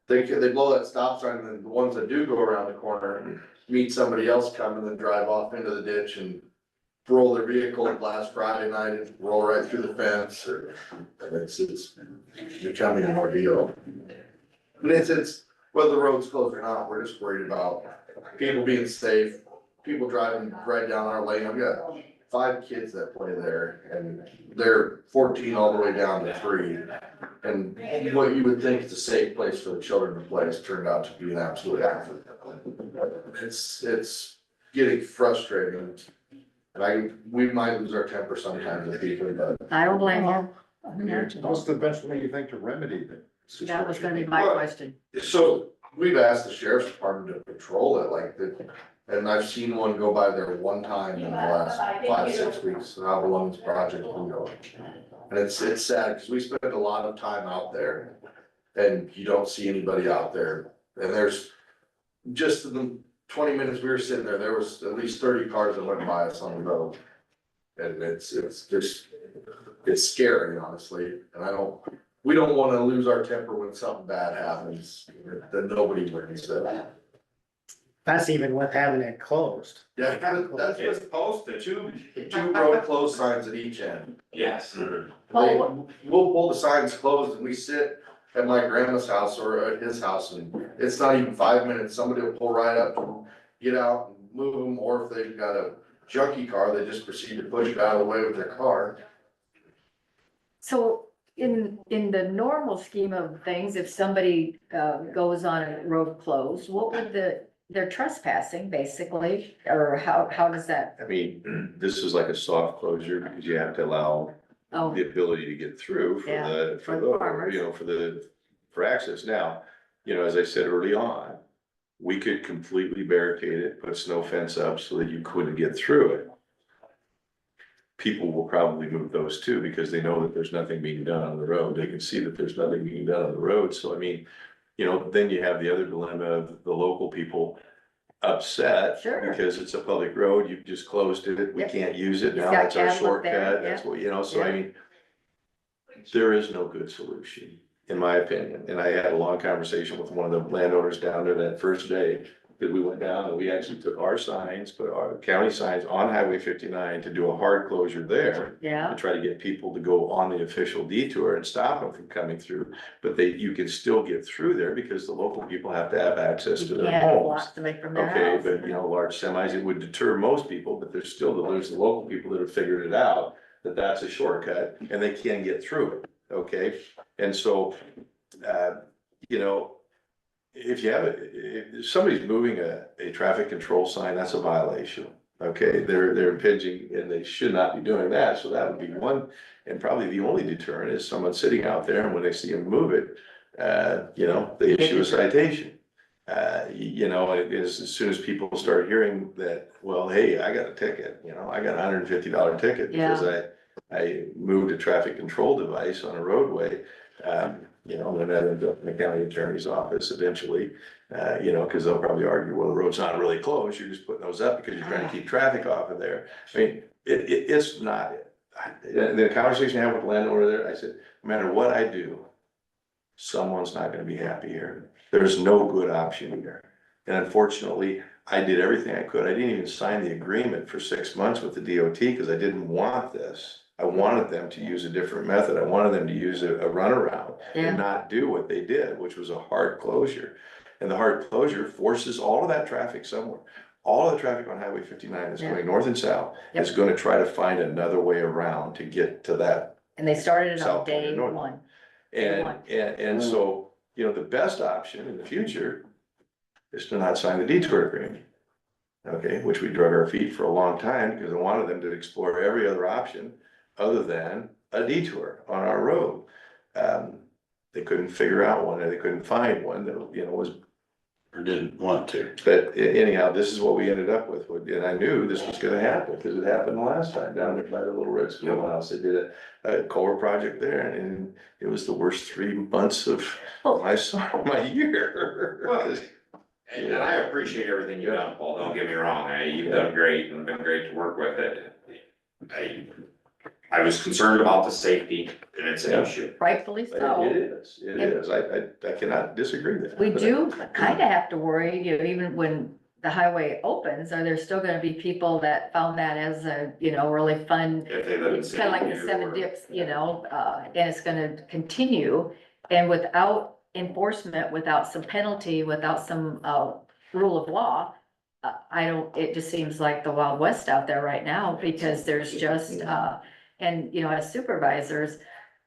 They blow that stop sign, and then the ones that do go around the corner and meet somebody else coming, then drive off into the ditch and roll their vehicle last Friday night and roll right through the fence, and it's becoming an ordeal. But it's, whether the road's closed or not, we're just worried about people being safe, people driving right down our lane. I've got 5 kids that play there, and they're 14 all the way down to 3. And what you would think is a safe place for the children to play has turned out to be an absolute hazard. It's getting frustrating. And we might lose our temper sometimes as people, but I don't blame you. what's the best way you think to remedy that? That was gonna be my question. So we've asked the sheriff's department to patrol it and I've seen one go by there one time in the last 5, 6 weeks, and I've won this project, and it's sad, because we spend a lot of time out there, and you don't see anybody out there, and there's, just in the 20 minutes we were sitting there, there was at least 30 cars that went by us on the road. And it's just, it's scary, honestly, and we don't wanna lose our temper when something bad happens, that nobody wins that. That's even with having it closed. Yeah, that's It's just posted, two road closed signs at each end. yes. Well, We'll pull the signs closed and we sit at my grandma's house or at his house, and it's not even 5 minutes, somebody will pull right up and get out and move them, or if they've got a junky car, they just proceed to push it out of the way with their car. so in the normal scheme of things, if somebody goes on a road closed, what would they're trespassing basically, or how does that? I mean, this is like a soft closure because you have to allow Oh, the ability to get through for Yeah, the, for the farmers. for access. Now, as I said early on, we could completely barricade it, put a snow fence up so that you couldn't get through it. People will probably move those too, because they know that there's nothing being done on the road. They can see that there's nothing being done on the road. So I mean, then you have the other dilemma of the local people upset. Sure. Because it's a public road, you've just closed it, we Yep. can't use it It's now, got that's our cattle up there, shortcut, that's what, so I Yeah. mean. There is no good solution, in my opinion, and I had a long conversation with one of the landowners down there that first day. That we went down and we actually took our signs, put our county signs on Highway 59 to do a hard closure there. yeah, To try to get people to go on the official detour and stop them from coming through. But you can still get through there because the local people have to have access to you their can't have homes. blocks to make from their Okay, house. but large semis, it would deter most people, but there's still there's the local people that have figured it out, that that's a shortcut and they can get through it, okay? And so, if you have if somebody's moving a traffic control sign, that's a violation. Okay, they're impinging and they should not be doing that. So that would be one, and probably the only deterrent is someone sitting out there and when they see them move it, they issue a citation. As soon as people start hearing that, well, hey, I got a ticket, I got $150 ticket because I moved a traffic control device on a roadway. And that ended up in the county attorney's office eventually, because they'll probably argue, well, the road's not really closed, you're just putting those up because you're trying to keep traffic off of there. I mean, it's not, the conversation I had with the landowner there, I said, no matter what I do, someone's not gonna be happy here. There's no good option here. And unfortunately, I did everything I could. I didn't even sign the agreement for 6 months with the DOT because I didn't want this. I wanted them to use a different method. I wanted them to use a runaround and not do what they did, which was a hard closure. And the hard closure forces all of that traffic somewhere. All of the traffic on Highway 59 that's Yeah. going north and south Yep. is gonna try to find another way around to get to that. And they started it on South day North. one. And so, you know, the best option in the future is to not sign the detour agreement. Okay, which we drug our feet for a long time because I wanted them to explore every other option other than a detour on our road. They couldn't figure out one, or they couldn't find one that, you know, was, Or didn't want to. but anyhow, this is what we ended up with. And I knew this was gonna happen because it happened the last time down there by the little red schoolhouse. They did a culvert project there, and it was the worst 3 months of my summer, my year. Well, And I appreciate everything you've done, Paul, don't get me wrong, you've done great and been great to work with it. I was concerned about the safety and it's an Yeah. issue. Rightfully It so. is, it is. I cannot disagree with that. We do kind of have to worry, you know, even when the highway opens, are there still gonna be people that found that as a, you know, really fun? If they live in. It's kind of like the City seven or- dips, you know, and it's gonna continue. And without enforcement, without some penalty, without some, rule of law, I don't, it just seems like the Wild West out there right now, because there's just, and, you know, as supervisors,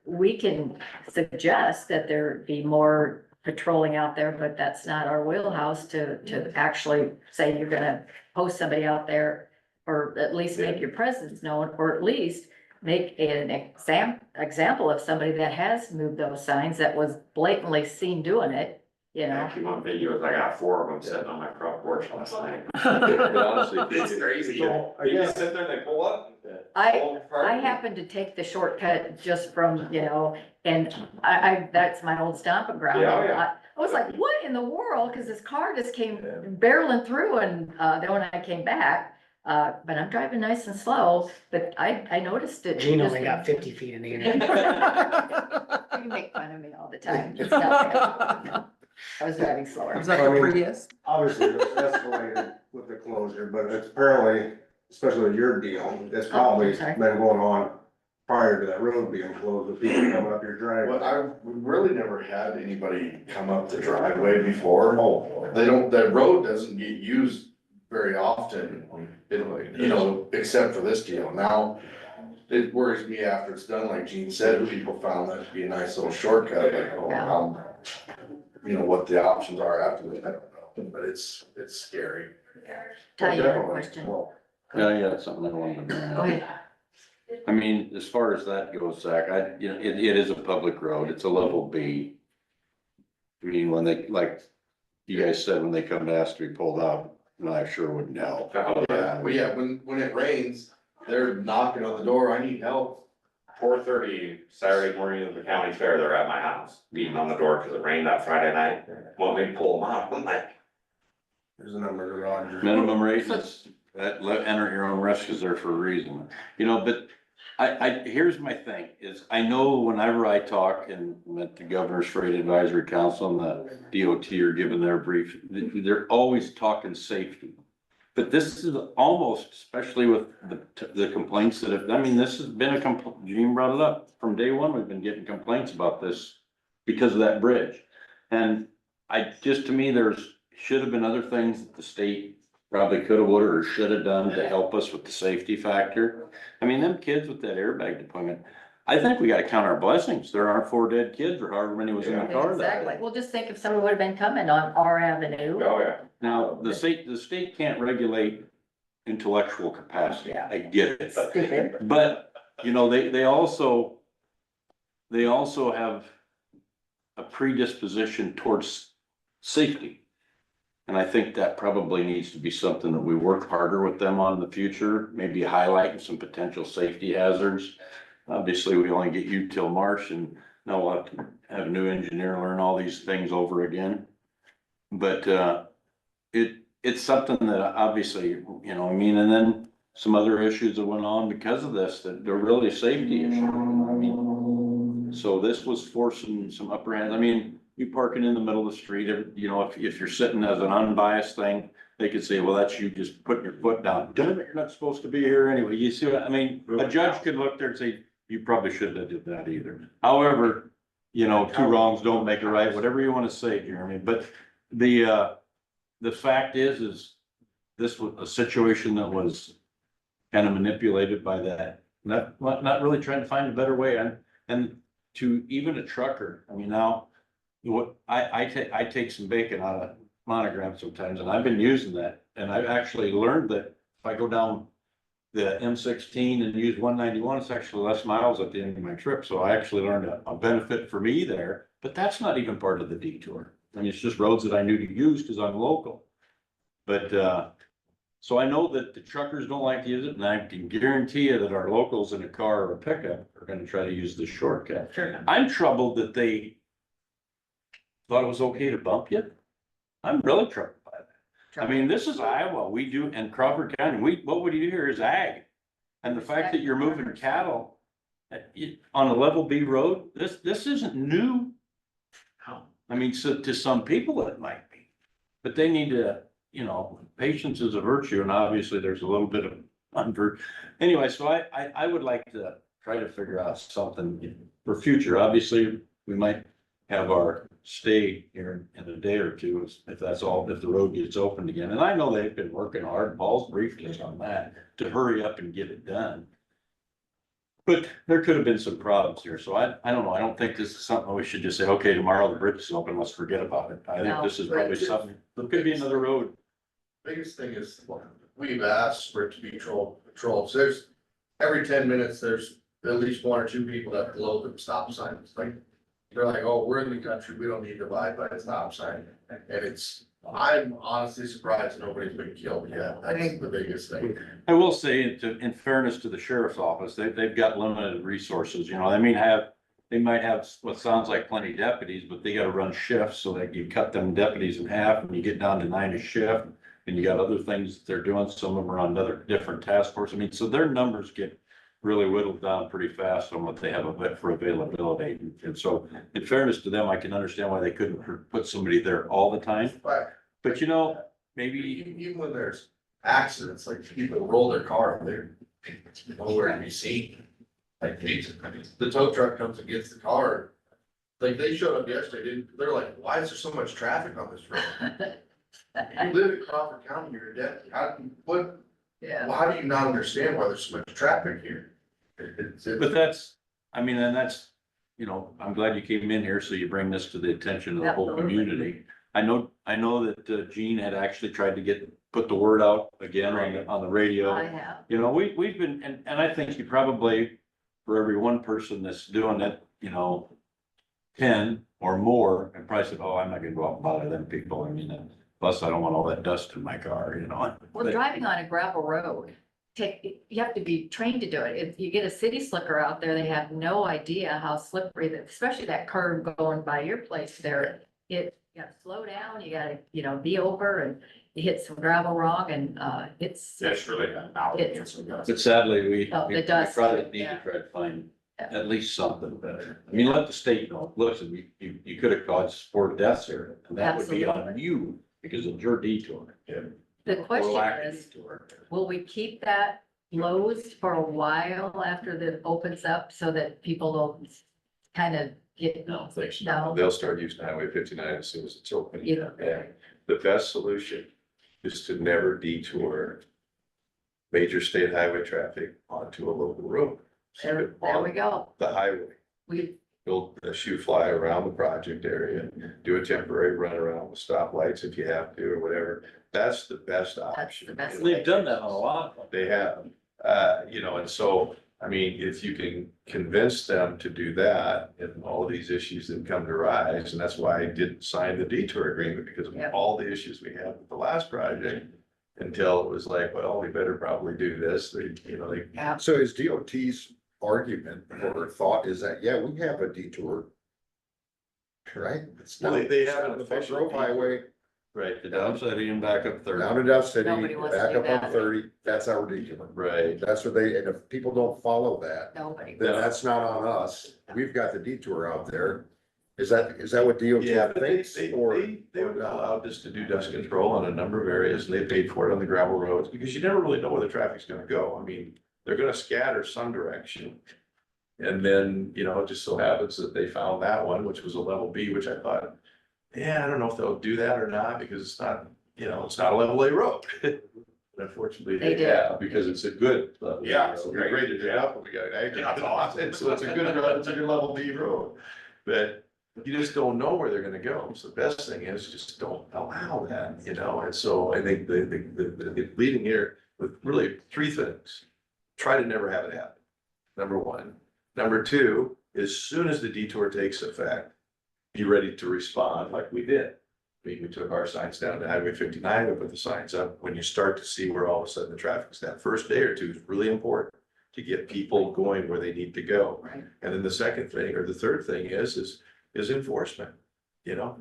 we can suggest that there be more patrolling out there, but that's not our wheelhouse to actually say you're gonna post somebody out there, or at least make your presence known, or at least make an example of somebody that has moved those signs that was blatantly seen doing it, you know? Actually, on videos, I got 4 of them sitting on my front porch last night. But honestly, It's crazy. So, I They guess- just sit there, they pull up. I happened to take the shortcut just from, you know, and I, that's my old stomping ground. Yeah, yeah. I was like, what in the world? Cause this car just came barreling through, and, then when I came back, but I'm driving nice and slow, but I noticed it. Gene just- only got 50 feet in the air. You make fun of me all the time. It's not bad. I was driving slower. Was that the Prius? Obviously, it's escalated with the closure, but it's apparently, especially with your deal, it's probably sorry. been going on prior to that road being closed, with people coming up your Well, driveway. we really never had anybody come up the driveway before. That road doesn't get used very often, you know, except for this deal. Now, it worries me after it's done, like Gene said, people found that to be a nice little shortcut, like, you know, what the options are after that, I don't know, but it's scary. Tell you a question. Go Yeah, something I wanted to bring up. ahead. I mean, as far as that goes, Zach, you know, it is a public road, it's a level B. I mean, when they, like you guys said, when they come to ask to be pulled out, no, I sure wouldn't help. Well, yeah, when it rains, they're knocking on the door, I need help. 4:30 Saturday morning of the county fair, they're at my house, beating on the door because it rained that Friday night. Want me to pull them out? I'm like, There's a number to Roger. Minimum rate is, enter your own risk is there for a reason, you know, but here's my thing, is I know whenever I talk and at the Governor's Freight Advisory Council and the DOT are giving their brief, they're always talking safety. But this is almost, especially with the complaints that have, I mean, this has been a complaint, Gene brought it up, from day one, we've been getting complaints about this because of that bridge. And to me, should have been other things that the state probably could have, would have, or should have done to help us with the safety factor. I mean, them kids with that airbag deployment, I think we gotta count our blessings. There aren't 4 dead kids or however many was in the car that Exactly. day. Well, just think if somebody would have been coming on our avenue. oh yeah. Now, the state can't regulate intellectual capacity. Yeah. I get it. Stupid. But, you know, they also have a predisposition towards safety. And I think that probably needs to be something that we work harder with them on in the future, maybe highlighting some potential safety hazards. Obviously, we only get you till March, and now we'll have to have a new engineer learn all these things over again. But, it's something that obviously, you know, I mean, and then some other issues that went on because of this, that they're really a safety issue. I mean, so this was forcing some upper hand. I mean, you parking in the middle of the street, you know, if you're sitting as an unbiased thing, they could say, well, that's you just putting your foot down. Damn it, you're not supposed to be here anyway. You see what, I mean, a judge could look there and say, you probably shouldn't have did that either. However, you know, 2 wrongs don't make a right, whatever you want to say, Jeremy, but The fact is this was a situation that was kind of manipulated by that, not really trying to find a better way, and to even a trucker, I mean, now, what, I take some bacon out of Monogram sometimes, and I've been using that, and I've actually learned that if I go down the M16 and use 191, it's actually less miles at the end of my trip, so I actually learned a benefit for me there, but that's not even part of the detour. I mean, it's just roads that I knew to use because I'm local. But, so I know that the truckers don't like to use it, and I can guarantee you that our locals in a car or a pickup are gonna try to use the shortcut. Sure. I'm troubled that they thought it was okay to bump you. I'm really troubled by that. I mean, this is Iowa, we do, and Crawford County, what would you do here is ag. And the fact that you're moving cattle on a level B road, this isn't new. I mean, so to some people it might be, but they need to, patience is a virtue, and obviously there's a little bit of anyway, so I would like to try to figure out something for future. Obviously, we might have our stay here in a day or two, if that's all, if the road gets opened again. And I know they've been working hard, Paul's briefed us on that, to hurry up and get it done. But there could have been some problems here, so I don't know, I don't think this is something we should just say, okay, tomorrow the bridge is open, let's forget about it. I think No. this is probably something, there could be another road. Biggest thing is, we've asked for it to be patrolled, so there's, every 10 minutes, there's at least 1 or 2 people that blow the stop signs, like, they're like, oh, we're in the country, we don't need to abide by the stop sign, and I'm honestly surprised nobody's been killed yet, that's the biggest thing. I will say, in fairness to the sheriff's office, they've got limited resources, they might have what sounds like plenty of deputies, but they gotta run shifts, so that you cut them deputies in half, and you get down to 9 a shift. And you got other things that they're doing, some of them are on other different task forces, so their numbers get really whittled down pretty fast on what they have for availability. And so, in fairness to them, I can understand why they couldn't put somebody there all the time, But but maybe. even when there's accidents, like people roll their car, they're nowhere to be seen. Like, the tow truck comes and gets the car, like, they showed up yesterday, they're like, why is there so much traffic on this road? You live in Crawford County, you're a deputy, how do you not understand why there's so much traffic here? But that's, and that's, I'm glad you came in here, so you bring this to the attention of the whole Absolutely. community. I know that Gene had actually tried to put the word out again on the radio. I have. We've been, and I think you probably, for every one person that's doing it, 10 or more, and probably said, oh, I'm not gonna go out and bother them people, plus I don't want all that dust in my car, Well, driving on a gravel road, you have to be trained to do it. If you get a city slicker out there, they have no idea how slippery, especially that curve going by your place there. You gotta slow down, you gotta, be over, and you hit some gravel wrong, and, it's. That's really out. But sadly, we The dust, probably need yeah. to try to find Yeah. at least something better. Let the state know, listen, you could have caused 4 deaths here, and that would be on Absolutely. you because of your detour. The Or question lack of is, detour. will we keep that closed for a while after it opens up so that people don't kind of get? No, thanks. No. They'll start using Highway 59 as soon as it's open. Yeah. Yeah. The best solution is to never detour major state highway traffic onto a local road. Keep it There we on go. the highway, We, build a shoe fly around the project area, do a temporary run around with stoplights if you have to or whatever. That's the best option. the best. They've done that on a lot of them. They have, and so, if you can convince them to do that and all these issues that come to rise, and that's why I didn't sign the detour agreement, because of Yeah. all the issues we had with the last project. Until it was like, well, we better probably do this, Yeah. So is DOT's argument or thought is that, yeah, we have a detour. Right? It's Well, not, they it's have not an the Buck official Grove Highway, Right, the downside and back up 30. down to Dove City, Nobody wants to back do up on that. 30, that's our detour. Right. That's what and if people don't follow that, Nobody. then that's not on us. We've got the detour out there. Is that what Yeah, DOT but thinks or? they were allowed us to do dust control on a number of areas, and they paid for it on the gravel roads, because you never really know where the traffic's gonna go. They're gonna scatter some direction. And then, it just so happens that they found that one, which was a level B, which I thought, yeah, I don't know if they'll do that or not, because it's not, it's not a level A road. Unfortunately, They they did. have, because it's a good level. Yeah, So we great. graded it up, and we got an aggregate on it, so it's a good level B road. But you just don't know where they're gonna go, so the best thing is just don't allow that, and so I think the leading here with really three things. Try to never have it happen, number one. Number two, as soon as the detour takes effect, be ready to respond like we did. We took our signs down to Highway 59, we put the signs up. When you start to see where all of a sudden the traffic's, that first day or two is really important to get people going where they need to go. Right. And then the second thing, or the third thing is enforcement,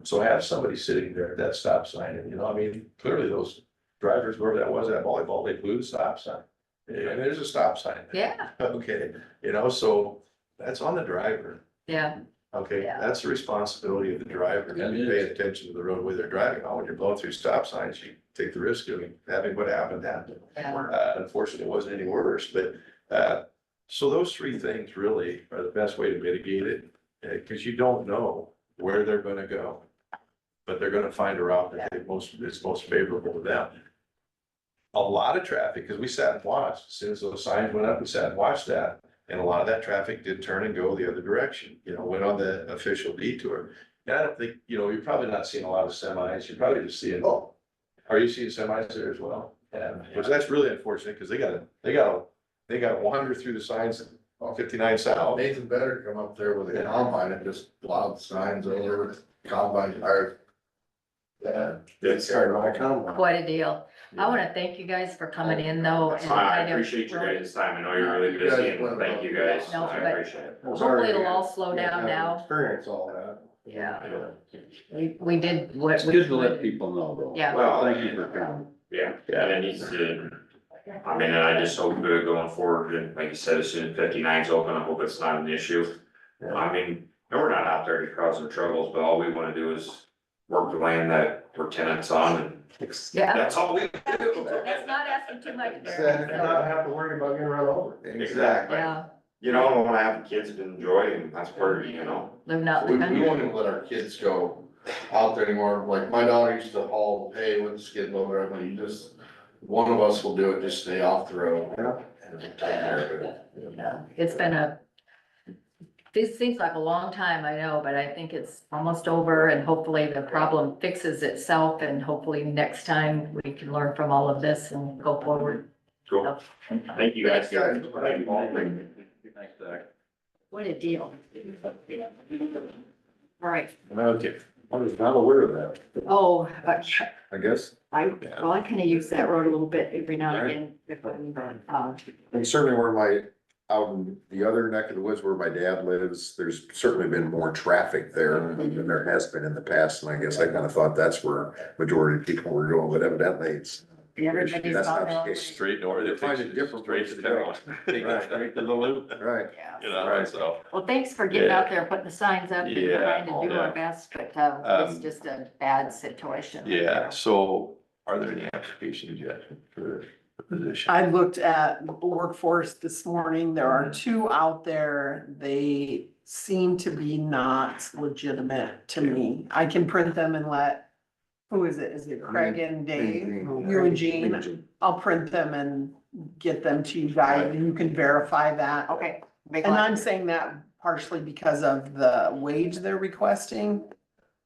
so have somebody sitting there at that stop sign, and, I mean, clearly those drivers, wherever that was, that volleyball, they blew the stop sign. And there's a stop sign. Yeah, Okay, so that's on the driver. yeah, Okay, Yeah. that's the responsibility of the driver, to be paying attention to the roadway they're driving on. When you're blowing through stop signs, you take the risk of having what happened happen. yeah. Unfortunately, it wasn't any worse, but, so those three things really are the best way to mitigate it, because you don't know where they're gonna go. But they're gonna find a route that is most favorable to them. A lot of traffic, because we sat and watched, as soon as those signs went up, we sat and watched that. And a lot of that traffic did turn and go the other direction, went on the official detour. And I don't think, you're probably not seeing a lot of semis, you're probably just seeing, are you seeing semis there as well? Yeah, which that's really unfortunate, because they gotta wander through the signs on 59 South. Nathan better come up there with a combine and just plow the signs over, combine, or. Yeah. It's Quite a deal. I wanna thank you guys for coming in though. That's and fine, I kind of- appreciate your guys' time, I know you're really busy, and thank you guys, No, I but- appreciate it. Hopefully it'll all slow down Have now. Experience all that. Yeah, we did what. It's we good to let could. people know though. Yeah. Well, Thank you for coming. Yeah, and it needs to, I mean, and I just hope good going forward, and like you said, as soon as 59's open, I hope it's not an issue. I mean, and we're not out there to cause them troubles, but all we wanna do is work the land that we're tenants on, and Yeah, that's all we do. that's not asking too much. And Darren, not so, have to worry about getting run over. Exactly. Yeah, I wanna have kids to enjoy, and that's part of, living out We, in the we won't country. even let our kids go out there anymore, like my daughter used to haul hay with the skid loader, I mean, one of us will do it, just stay off the road. And take care of it. Yeah, it's been this seems like a long time, I know, but I think it's almost over and hopefully the problem fixes itself and hopefully next time we can learn from all of this and go forward. Cool. Thank you guys. Thanks, Thank you all. Thanks, Zach. What a deal. All right, Okay. I was not aware of that, oh, but I guess. well, I kind of use that road a little bit every now and Right. again. If I'm, And certainly out in the other neck of the woods where my dad lives, there's certainly been more traffic there than there has been in the past. And I guess I kind of thought that's where majority of people were going, but evidently it's. everybody's That's on not their the own way. case. Straight north, They're it finding takes different straight places to to go. town. Take it straight to the loop, Right. Yeah. so. Well, thanks for getting out there, putting the signs up and Yeah, trying to do yeah. our best, but it's Um, just a bad situation. Yeah, so are there any applications yet for the position? I looked at workforce this morning. There are two out there. They seem to be not legitimate to me. I can print them and who is it? Is it Craig and Dave? You and Jean? I'll print them and get them to you guys and you can verify that. Okay. big And one. I'm saying that partially because of the wage they're requesting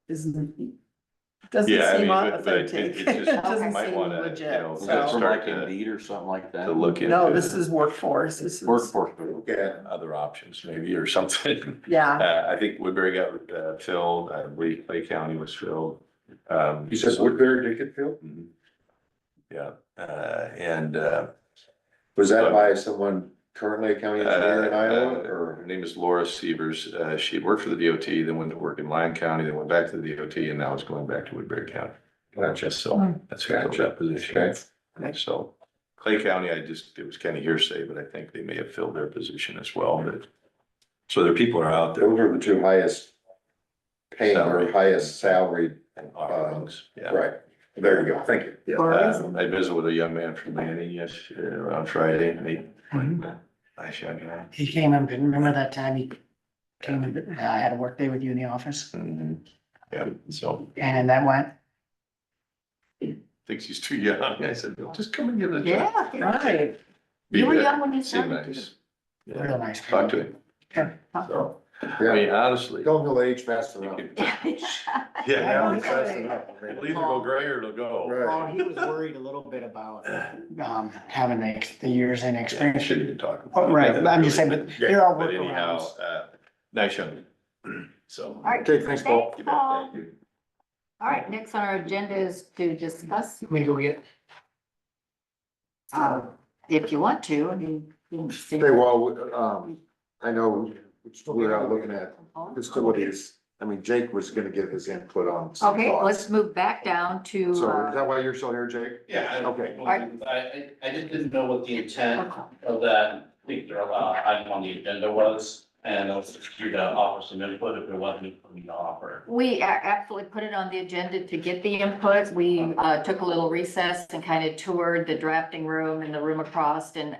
doesn't Yeah, I seem mean, but authentic. it's It just, doesn't might seem wanna, legit, Is that so. from like Indeed or something like that? to look into. No, this is workforce. This is, Workforce. Okay. Other options maybe, or something. yeah. I think Woodbury got filled, I believe Clay County was filled. You said Woodbury did get filled? Mhm. Yeah, and, Was that by someone currently a county engineer in Iowa her or? name is Laura Severs. She worked for the DOT, then went to work in Lyon County, then went back to the DOT, and now is going back to Woodbury County. Gotcha. So that's who filled that position. Okay. So Clay County, it was kind of hearsay, but I think they may have filled their position as well, but. So their people are out there. Those are the two highest paying or Salary. highest salaried, and offerings, yeah. right? There you go. Thank you. I visited with a young man from Manning on Friday, and nice young guy. He came in, didn't remember that time he came in, I had a work day with you in the office. Mhm. Yeah, so And that went, thinks he's too young. I said, "Well, just come and give it a try." Yeah, right, Be you were good. young when you Seemed started. nice. real Yeah, nice. talk to him. So, I Yeah, mean, honestly, don't know age fast you enough. could, Yeah, yeah, It's fast enough. it'll either go gray or it'll go. Well, he was worried a little bit about, having the years in Yeah, experience. shouldn't even talk. Oh, right, but I'm just saying, but there are But anyhow, workarounds. nice young. So. All right. Okay, thanks, Paul. You bet, thank you. All right, next on our agenda is to discuss, We go get, if you want to, I mean. you can see- Okay, well, I know we're out looking at facilities. I mean, Jake was gonna give his input on some Okay, let's thoughts. move back down to, So is that why you're still here, Jake? Yeah. Okay. I just didn't know what the intent of that particular item on the agenda was, and I was just here to offer some input if there wasn't for me to offer. we absolutely put it on the agenda to get the inputs. We took a little recess and kind of toured the drafting room and the room across and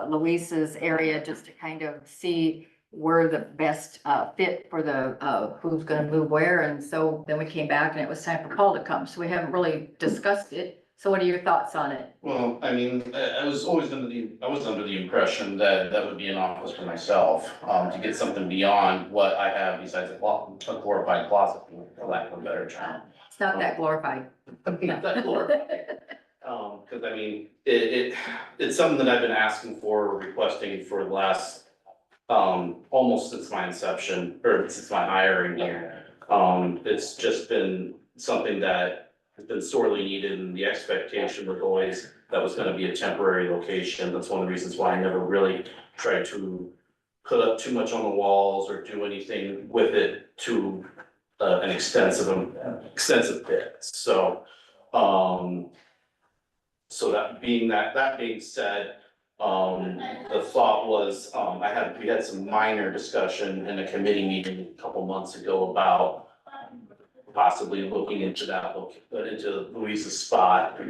Luisa's area just to kind of see where the best fit for the who's gonna move where. And so then we came back and it was time for Paul to come. So we haven't really discussed it. So what are your thoughts on it? Well, I mean, I was always under the impression that that would be an office for myself, to get something beyond what I have besides a glorified closet, for lack of a better term. It's not that glorified. Not that glorified. Cause I mean, it's something that I've been asking for, requesting for the last, almost since my inception, or since my hiring here. It's just been something that has been sorely needed, and the expectation was always that was gonna be a temporary location. That's one of the reasons why I never really tried to put up too much on the walls or do anything with it to an extensive bit. So, so that being said, the thought was, we had some minor discussion in a committee meeting a couple months ago about possibly looking into into Louise's spot,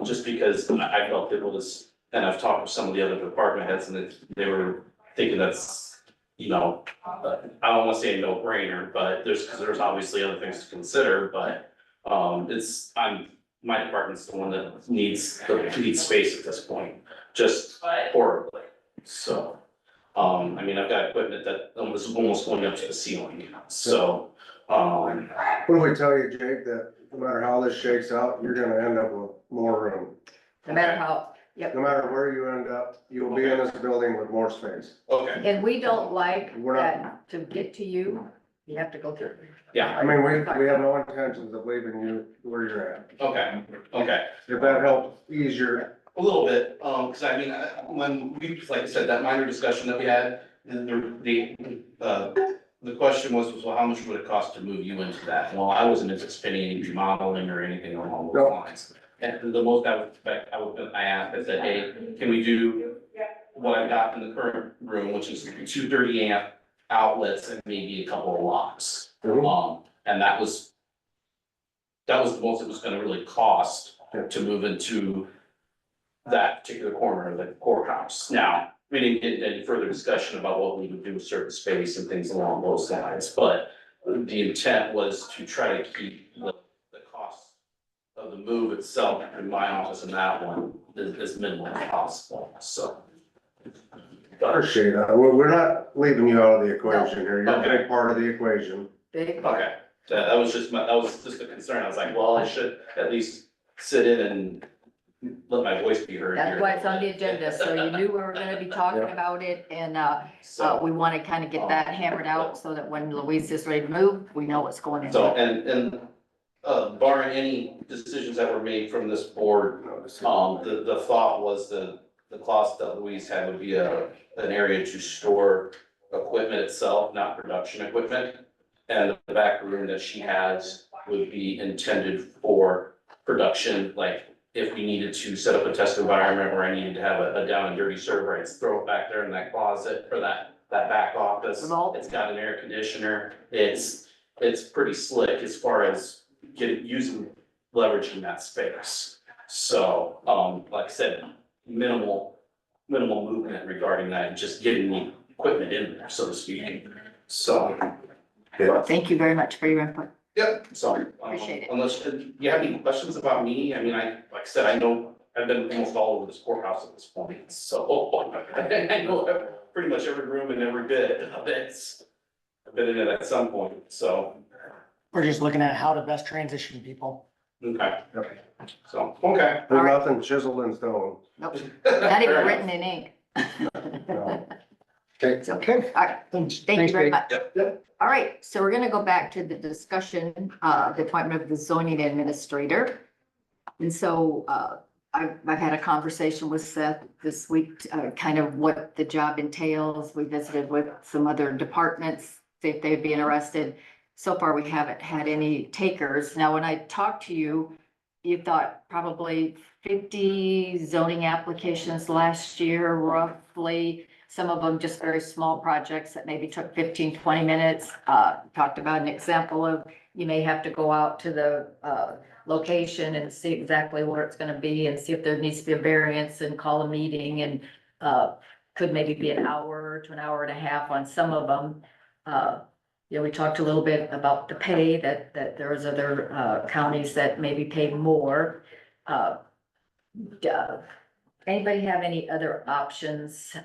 just because I felt it was, and I've talked with some of the other department heads, and they were thinking that's, I don't wanna say a no-brainer, but because there's obviously other things to consider, but, my department's the one that needs space at this point, just horribly, so. I mean, I've got equipment that was almost going up to the ceiling, so, what do we tell you, Jake, that no matter how this shakes out, you're gonna end up with more room. No matter how, yep. No matter where you end up, you'll be in this building with more space. okay, And we don't like We're not- that to get to you, you have to go through. yeah, I mean, we have no intentions of leaving you where you're at. okay. If that helps ease your, A little bit, cause I mean, when we, like I said, that minor discussion that we had, the question was, well, how much would it cost to move you into that? Well, I wasn't anticipating any remodeling or anything along those lines. And the most I would expect, I asked, I said, hey, can we do what I've got in the current room, which is 230 amp outlets and maybe a couple of locks? And that was the most it was gonna really cost to move into that particular corner of the courthouse. Now, we didn't get into any further discussion about what we would do with certain space and things along those lines, but the intent was to try to keep the cost of the move itself in my office and that one as minimal as possible, so. appreciate that. We're not leaving you out of the equation here. You're a Okay. big part of the equation. Big. Okay, that was just a concern. I was like, well, I should at least sit in and let my voice be heard here. That's why it's on the agenda, so you knew we were gonna be talking about it, and, So, we wanna kind of get that hammered out, so that when Louise is ready to move, we know what's going in. so, and barring any decisions that were made from this board, the thought was the closet that Louise had would be an area to store equipment itself, not production equipment. And the back room that she has would be intended for production, like if we needed to set up a test environment where I needed to have a down and dirty server, I'd throw it back there in that closet or that back office. It's got an air conditioner. It's pretty slick as far as leveraging that space. So, like I said, minimal movement regarding that, just getting the equipment in there, so to speak. So, Thank you very much for your input. Yep, so. Appreciate it. Unless you have any questions about me, I mean, like I said, I know, I've been almost all over this courthouse at this point, so. I know pretty much every room and every bit of it. I've been in it at some point, so, We're just looking at how to best transition people. okay. So, okay. There's nothing chiseled in stone. Nope, not even written in ink. Okay. So, Okay. all right, Thanks. thank you very Dave. much. All right, so we're gonna go back to the discussion, the appointment of the zoning administrator. And so, I've had a conversation with Seth this week, kind of what the job entails. We visited with some other departments, see if they'd be interested. So far, we haven't had any takers. Now, when I talked to you, you thought probably 50 zoning applications last year, roughly. Some of them just very small projects that maybe took 15, 20 minutes. Talked about an example of, you may have to go out to the location and see exactly where it's gonna be and see if there needs to be a variance and call a meeting and could maybe be an hour to an hour and a half on some of them. We talked a little bit about the pay, that there was other counties that maybe pay more. Anybody have any other options?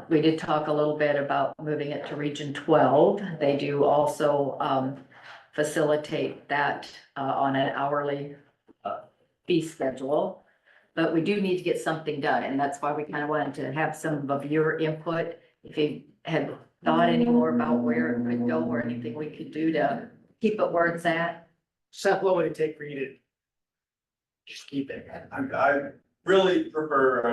We did talk a little bit about moving it to Region 12. They do also facilitate that on an hourly fee schedule. But we do need to get something done, and that's why we kind of wanted to have some of your input. If you had thought any more about where it could go or anything we could do to keep it where it's at. Seth, what would it take for you to just keep it? I really prefer,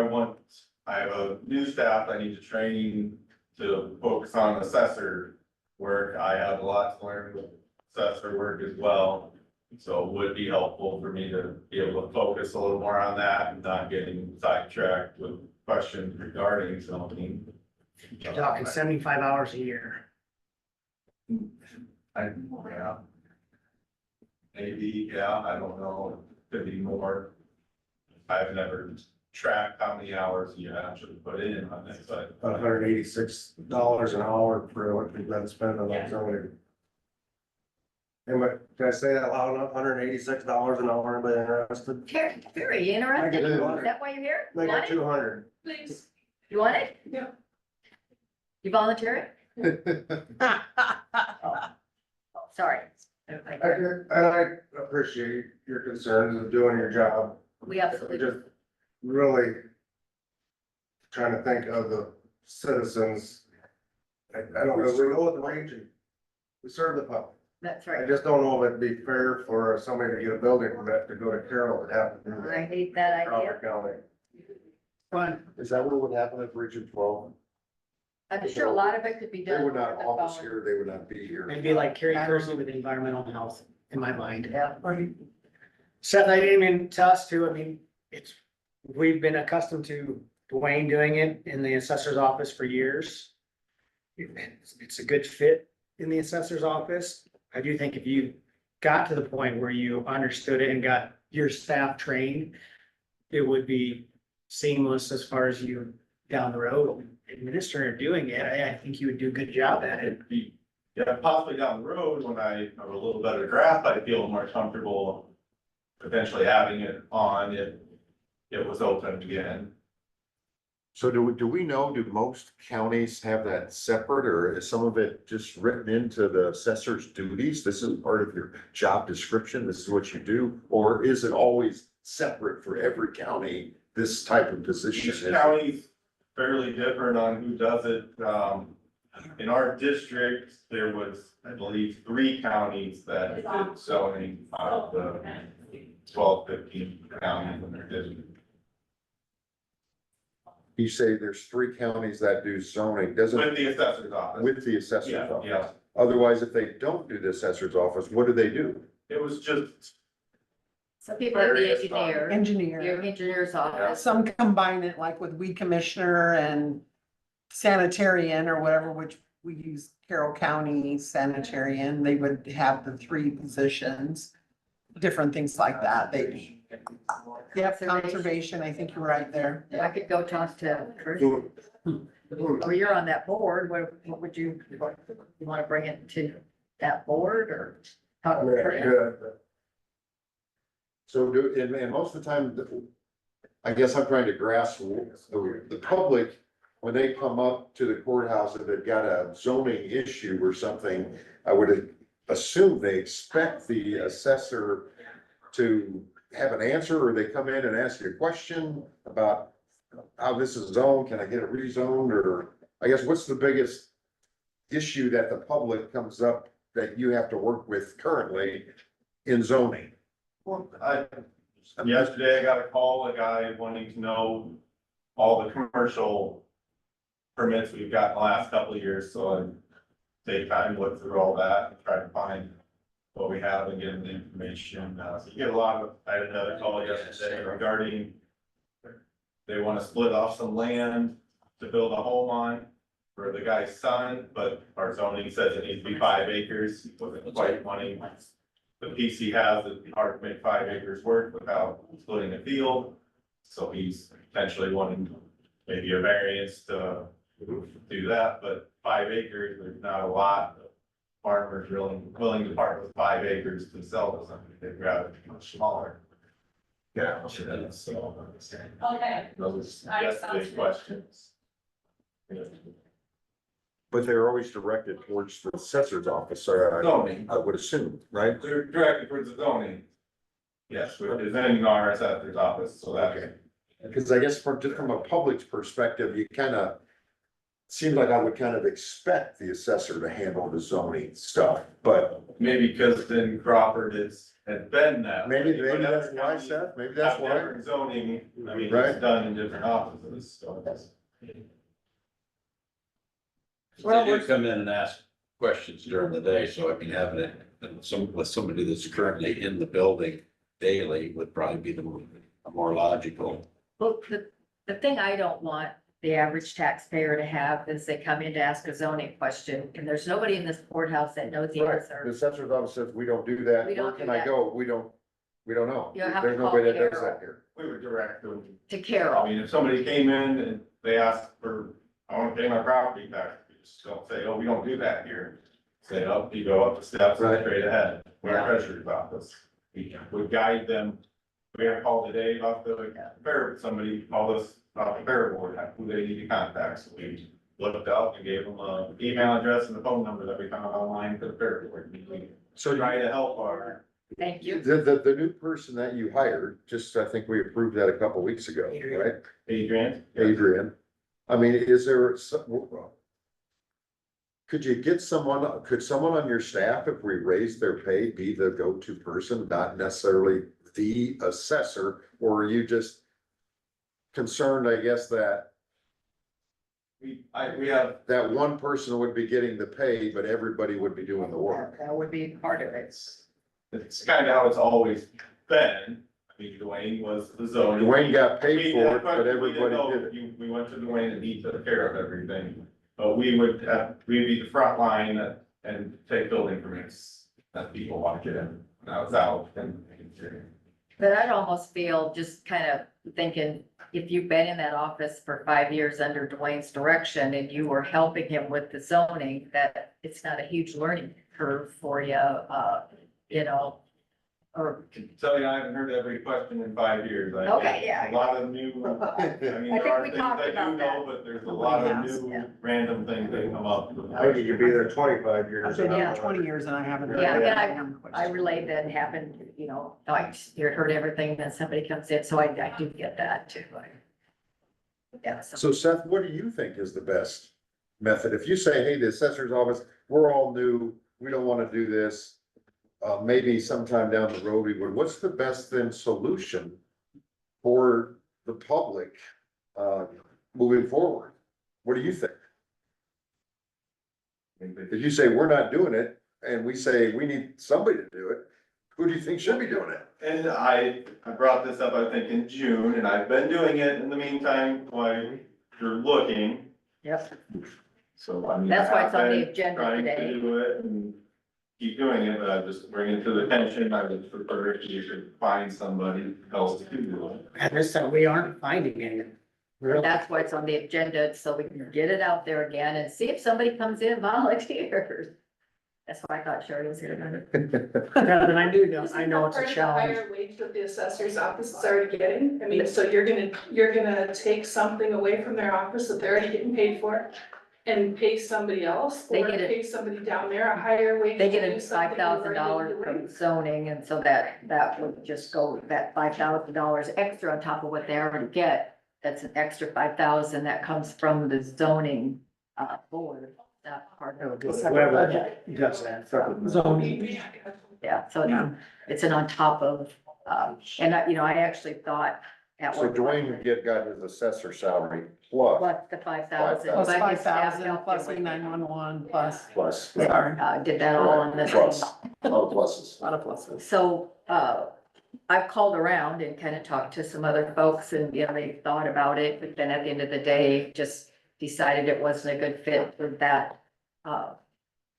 I have a new staff, I need to train to focus on assessor work. I have a lot to learn with assessor work as well. So it would be helpful for me to be able to focus a little more on that and not getting sidetracked with questions regarding something. You're talking 75 hours a year. Yeah. Maybe, yeah, I don't know, could be more. I've never tracked how many hours you actually put in on this, but $186 an hour for what we've been spending on zoning. And what, can I say that loud enough? $186 an hour, anybody interested? Very interesting. I Is could do that why you're here? Make Want it it? 200. Please. You want it? Yeah. You volunteer it? Oh, sorry. And I appreciate your concerns of doing your job. We absolutely do. Just really trying to think of the citizens. I don't know, we go with the region. We serve the public. That's I right. just don't know if it'd be fair for somebody to get a building permit to go to Carroll and have to do that. I hate that idea. Crawford County. Fun. Is that what would happen at Region 12? I'm sure a lot of it could be done. They would not over the office phone. here, they would not be here. It'd be like Carrie Kersey with environmental health in my mind. Yeah. Seth, I mean, to us too, I mean, we've been accustomed to Dwayne doing it in the assessor's office for years. It's a good fit in the assessor's office. I do think if you got to the point where you understood it and got your staff trained, it would be seamless as far as you down the road administering or doing it. I think you would do a good job at it. Yeah, possibly down the road, when I have a little better draft, I feel more comfortable potentially having it on if it was open again. So do we know, do most counties have that separate, or is some of it just written into the assessor's duties? This is part of your job description, this is what you do, or is it always separate for every county, this type of position? Each county's fairly different on who does it. In our district, there was, I believe, 3 counties that did zoning out of the 12, 15 counties in their district. You say there's 3 counties that do zoning, doesn't? With the assessor's office. With the assessor's Yeah, office. yeah. Otherwise, if they don't do the assessor's office, what do? It was just, Some people have the Various engineer, Engineer. your engineer's office. Some combine it like with weed commissioner and sanitarian or whatever, which we use Carroll County sanitarian. They would have the 3 positions, different things like that. They, yeah, conservation, I think you're right there. I could go talk to Chris. Oh, you're on that board. What would you want to bring it to? that board or? how- So and most of the time, I guess I'm trying to grasp the public, when they come up to the courthouse, if they've got a zoning issue or something, I would assume they expect the assessor to have an answer, or they come in and ask you a question about how this is zoned, can I get it rezoned, or I guess what's the biggest issue that the public comes up that you have to work with currently in zoning? Well, yesterday I got a call, a guy wanting to know all the commercial permits we've got in the last couple of years, so I take time, look through all that and try to find what we have and give them the information. So you get a lot of, I had another call yesterday regarding they want to split off some land to build a home on for the guy's son, but our zoning says it needs to be 5 acres. He wasn't quite wanting the piece he has, it'd be hard to make 5 acres work without splitting a field. So he's potentially wanting maybe a variance to do that, but 5 acres, there's not a lot of farmers really willing to part with 5 acres to sell to somebody. They'd rather be much smaller. Yeah. So, Okay. those, that's the big questions. But they're always directed towards the assessor's office, or Zoning. I would assume, right? They're directed towards the zoning. Yes, which is in our assessor's office, so that's. Because I guess just from a public's perspective, you kind of, seems like I would kind of expect the assessor to handle the zoning stuff, but Maybe because in Crawford had been that. way, maybe but that's other why, counties Seth, maybe that's have why. different zoning, I mean, Right. it's done in different offices, so that's. They do come in and ask questions during the day, so I mean, having it, with somebody that's currently in the building daily would probably be the more logical. Well, the thing I don't want the average taxpayer to have is they come in to ask a zoning question and there's nobody in this courthouse that knows the Right. answer. The assessor's office says, we don't do that, We where don't can do I that. go? We don't know. You'll have to There's call nobody that does Carol. that here. We would direct them. To I Carol. mean, if somebody came in and they asked for, I want to pay my property tax, you just don't say, oh, we don't do that here. Say, oh, you go up the steps and Right. straight ahead, we're Yeah. treasurer's office. We guide them. We had a call today about the fair, somebody called us about the fair board, who they need to contact, so we looked up and gave them an email address and the phone number that we found online for the fair board. We So try to help our. Thank you. the new person that you hired, just, I think we approved that a couple weeks ago, right? Adrian. Adrian. I mean, is there could you get someone, could someone on your staff, if we raise their pay, be the go-to person, not necessarily the assessor? Or are you just concerned, I guess, that We have, that one person would be getting the pay, but everybody would be doing the work? That would be part of it. it's kind of how it's always been. I mean, Dwayne was the zoning. Dwayne got paid We- for it, that's why but we everybody didn't know. did it. We went to Dwayne and he took care of everything. But we would have, we'd be the front line and take building permits that people want to get in. Now it's out and. But I'd almost feel, just kind of thinking, if you've been in that office for 5 years under Dwayne's direction and you were helping him with the zoning, that it's not a huge learning curve for you, you know, or. I can tell you, I haven't heard every question in 5 years. Okay, yeah. A lot of new, I mean, think there are we things talked I do about that. know, but there's a lot of Nobody has, new random things that come up. I think you could be there 25 years. I've been and here not 20 years and I haven't. heard Yeah, any and damn I question. relayed that happened, you know, like you heard everything, then somebody comes in, so I do get that too. Yeah, So Seth, what do you think is the best method? If you say, hey, the assessor's office, we're all new, we don't wanna do this. Maybe sometime down the road we would, what's the best then solution for the public, moving forward? What do you think? If you say, we're not doing it, and we say, we need somebody to do it, who do you think should be doing it? And I brought this up, I think, in June, and I've been doing it in the meantime while you're looking. Yep, So I mean. That's why it's on the I've been agenda trying to today. do it and keep doing it, but I just bring it to the attention, I would prefer if you could find somebody else to do it. And this time we aren't finding any. Really? that's why it's on the agenda, so we can get it out there again and see if somebody comes in and volunteers. That's why I thought Sherry was here. Yeah, and I do know, I know it's a challenge. Higher wage that the assessor's office is already getting, I mean, so you're gonna take something away from their office that they're already getting paid for and pay somebody else, They or get it. pay somebody down there a higher wage. They to get do a something $5,000 they're already from zoning, and so that would just go, that $5,000 extra on top of what they already get. That's an extra 5,000 that comes from the zoning, board, that part of it. Whoever does that. Zoning. Yeah, so it's an on top of, and I, I actually thought at So one Dwayne point, got his assessor salary plus, what, the 5,000. Plus but his staff 5,000 helped plus him with it. 911 plus, plus. sorry, Did that all on the Plus, same. all the pluses. a lot of pluses. So, I've called around and kind of talked to some other folks and, they thought about it, but then at the end of the day, just decided it wasn't a good fit for that,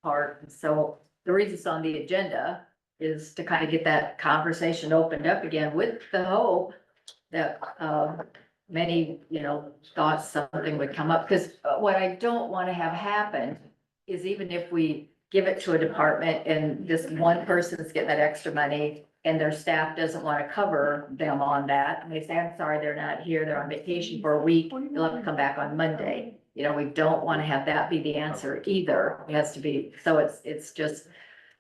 part. So the reason it's on the agenda is to kind of get that conversation opened up again with the hope that, many, thought something would come up. Because what I don't want to have happen is even if we give it to a department and this one person is getting that extra money and their staff doesn't want to cover them on that, and they say, I'm sorry, they're not here, they're on vacation for a week, they'll have to come back on Monday. We don't want to have that be the answer either. It has to be, so it's just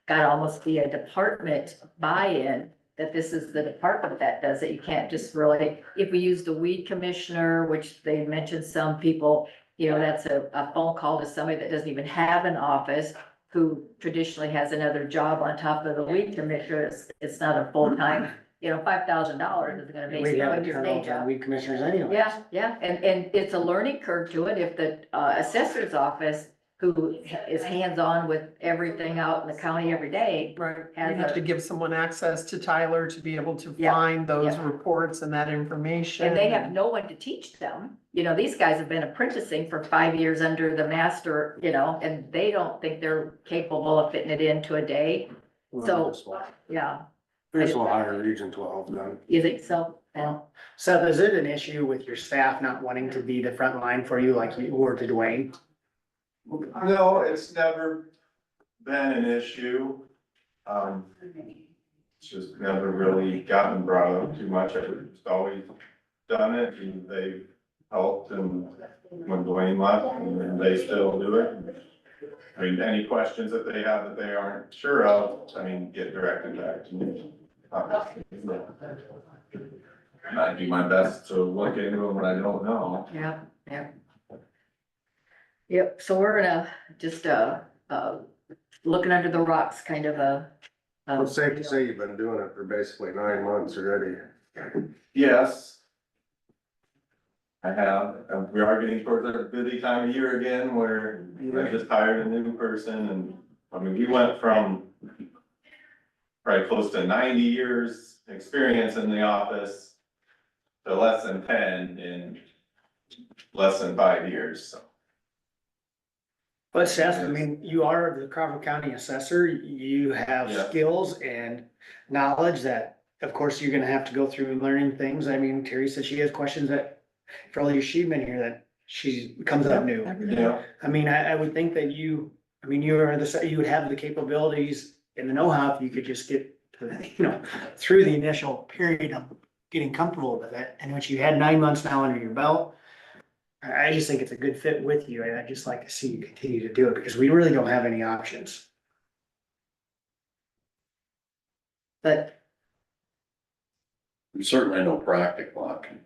gotta almost be a department buy-in, that this is the department that does it. You can't just really, if we use the weed commissioner, which they mentioned some people, that's a phone call to somebody that doesn't even have an office, who traditionally has another job on top of the weed commissioner. It's not a full-time, $5,000 is gonna We basically have put a your day turnover job. in weed commissioners anyway. Yeah, and it's a learning curve to it if the assessor's office, who is hands-on with everything out in the county every day. Right, Has you have a- to give someone access to Tyler to be able to Yeah, find those yeah. reports and that information. And they have no one to teach them. These guys have been apprenticing for 5 years under the master, and they don't think they're capable of fitting it into a day. So, yeah, This will hire Region 12 done. you think so? Yeah. Seth, is it an issue with your staff not wanting to be the front line for you like you were to Dwayne? No, it's never been an issue. It's just never really gotten brought up too much. I've just always done it, and they've helped, and when Dwayne left, and they still do it. I mean, any questions that they have that they aren't sure of, get directed back to me. And I do my best to look into it when I don't know. Yeah, yeah. Yep, so we're gonna just, looking under the rocks, kind of a. It's safe to say you've been doing it for basically 9 months already. Yes. I have, we are getting towards our busy time of year again, where I just hired a new person, and, we went from probably close to 90 years experience in the office to less than 10 in less than 5 years, so. But Seth, you are the Crawford County assessor, you have Yeah. skills and knowledge that, of course, you're gonna have to go through and learning things. Terry said she has questions that, for all years she's been here, that comes up new. Yeah. I would think that you would have the capabilities and the know-how if you could just get, through the initial period of getting comfortable with it. And once you had 9 months now under your belt, I just think it's a good fit with you, and I'd just like to see you continue to do it, because we really don't have any options. But Certainly no practical option.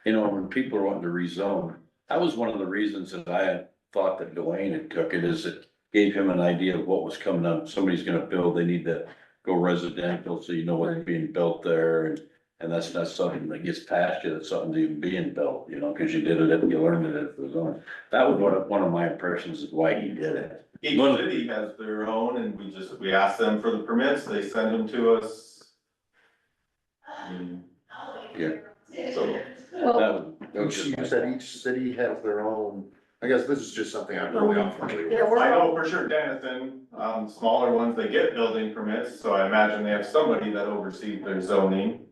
When people are wanting to rezone, that was one of the reasons that I had thought that Dwayne had took it, is it gave him an idea of what was coming up. Somebody's gonna build, they need to go residential, so you know what's being built there, and that's not something that gets past you, that's something even being built, cause you did it, you learned it at the zone. That was one of my impressions of why he did it. Each city has their own, and we ask them for the permits, they send them to us. Yeah. So, That was You just said each city has their own, I guess this is just something I'm really unfamiliar with. Yeah, we're I all, know for sure Denison, smaller ones, they get building permits, so I imagine they have somebody that oversees their zoning.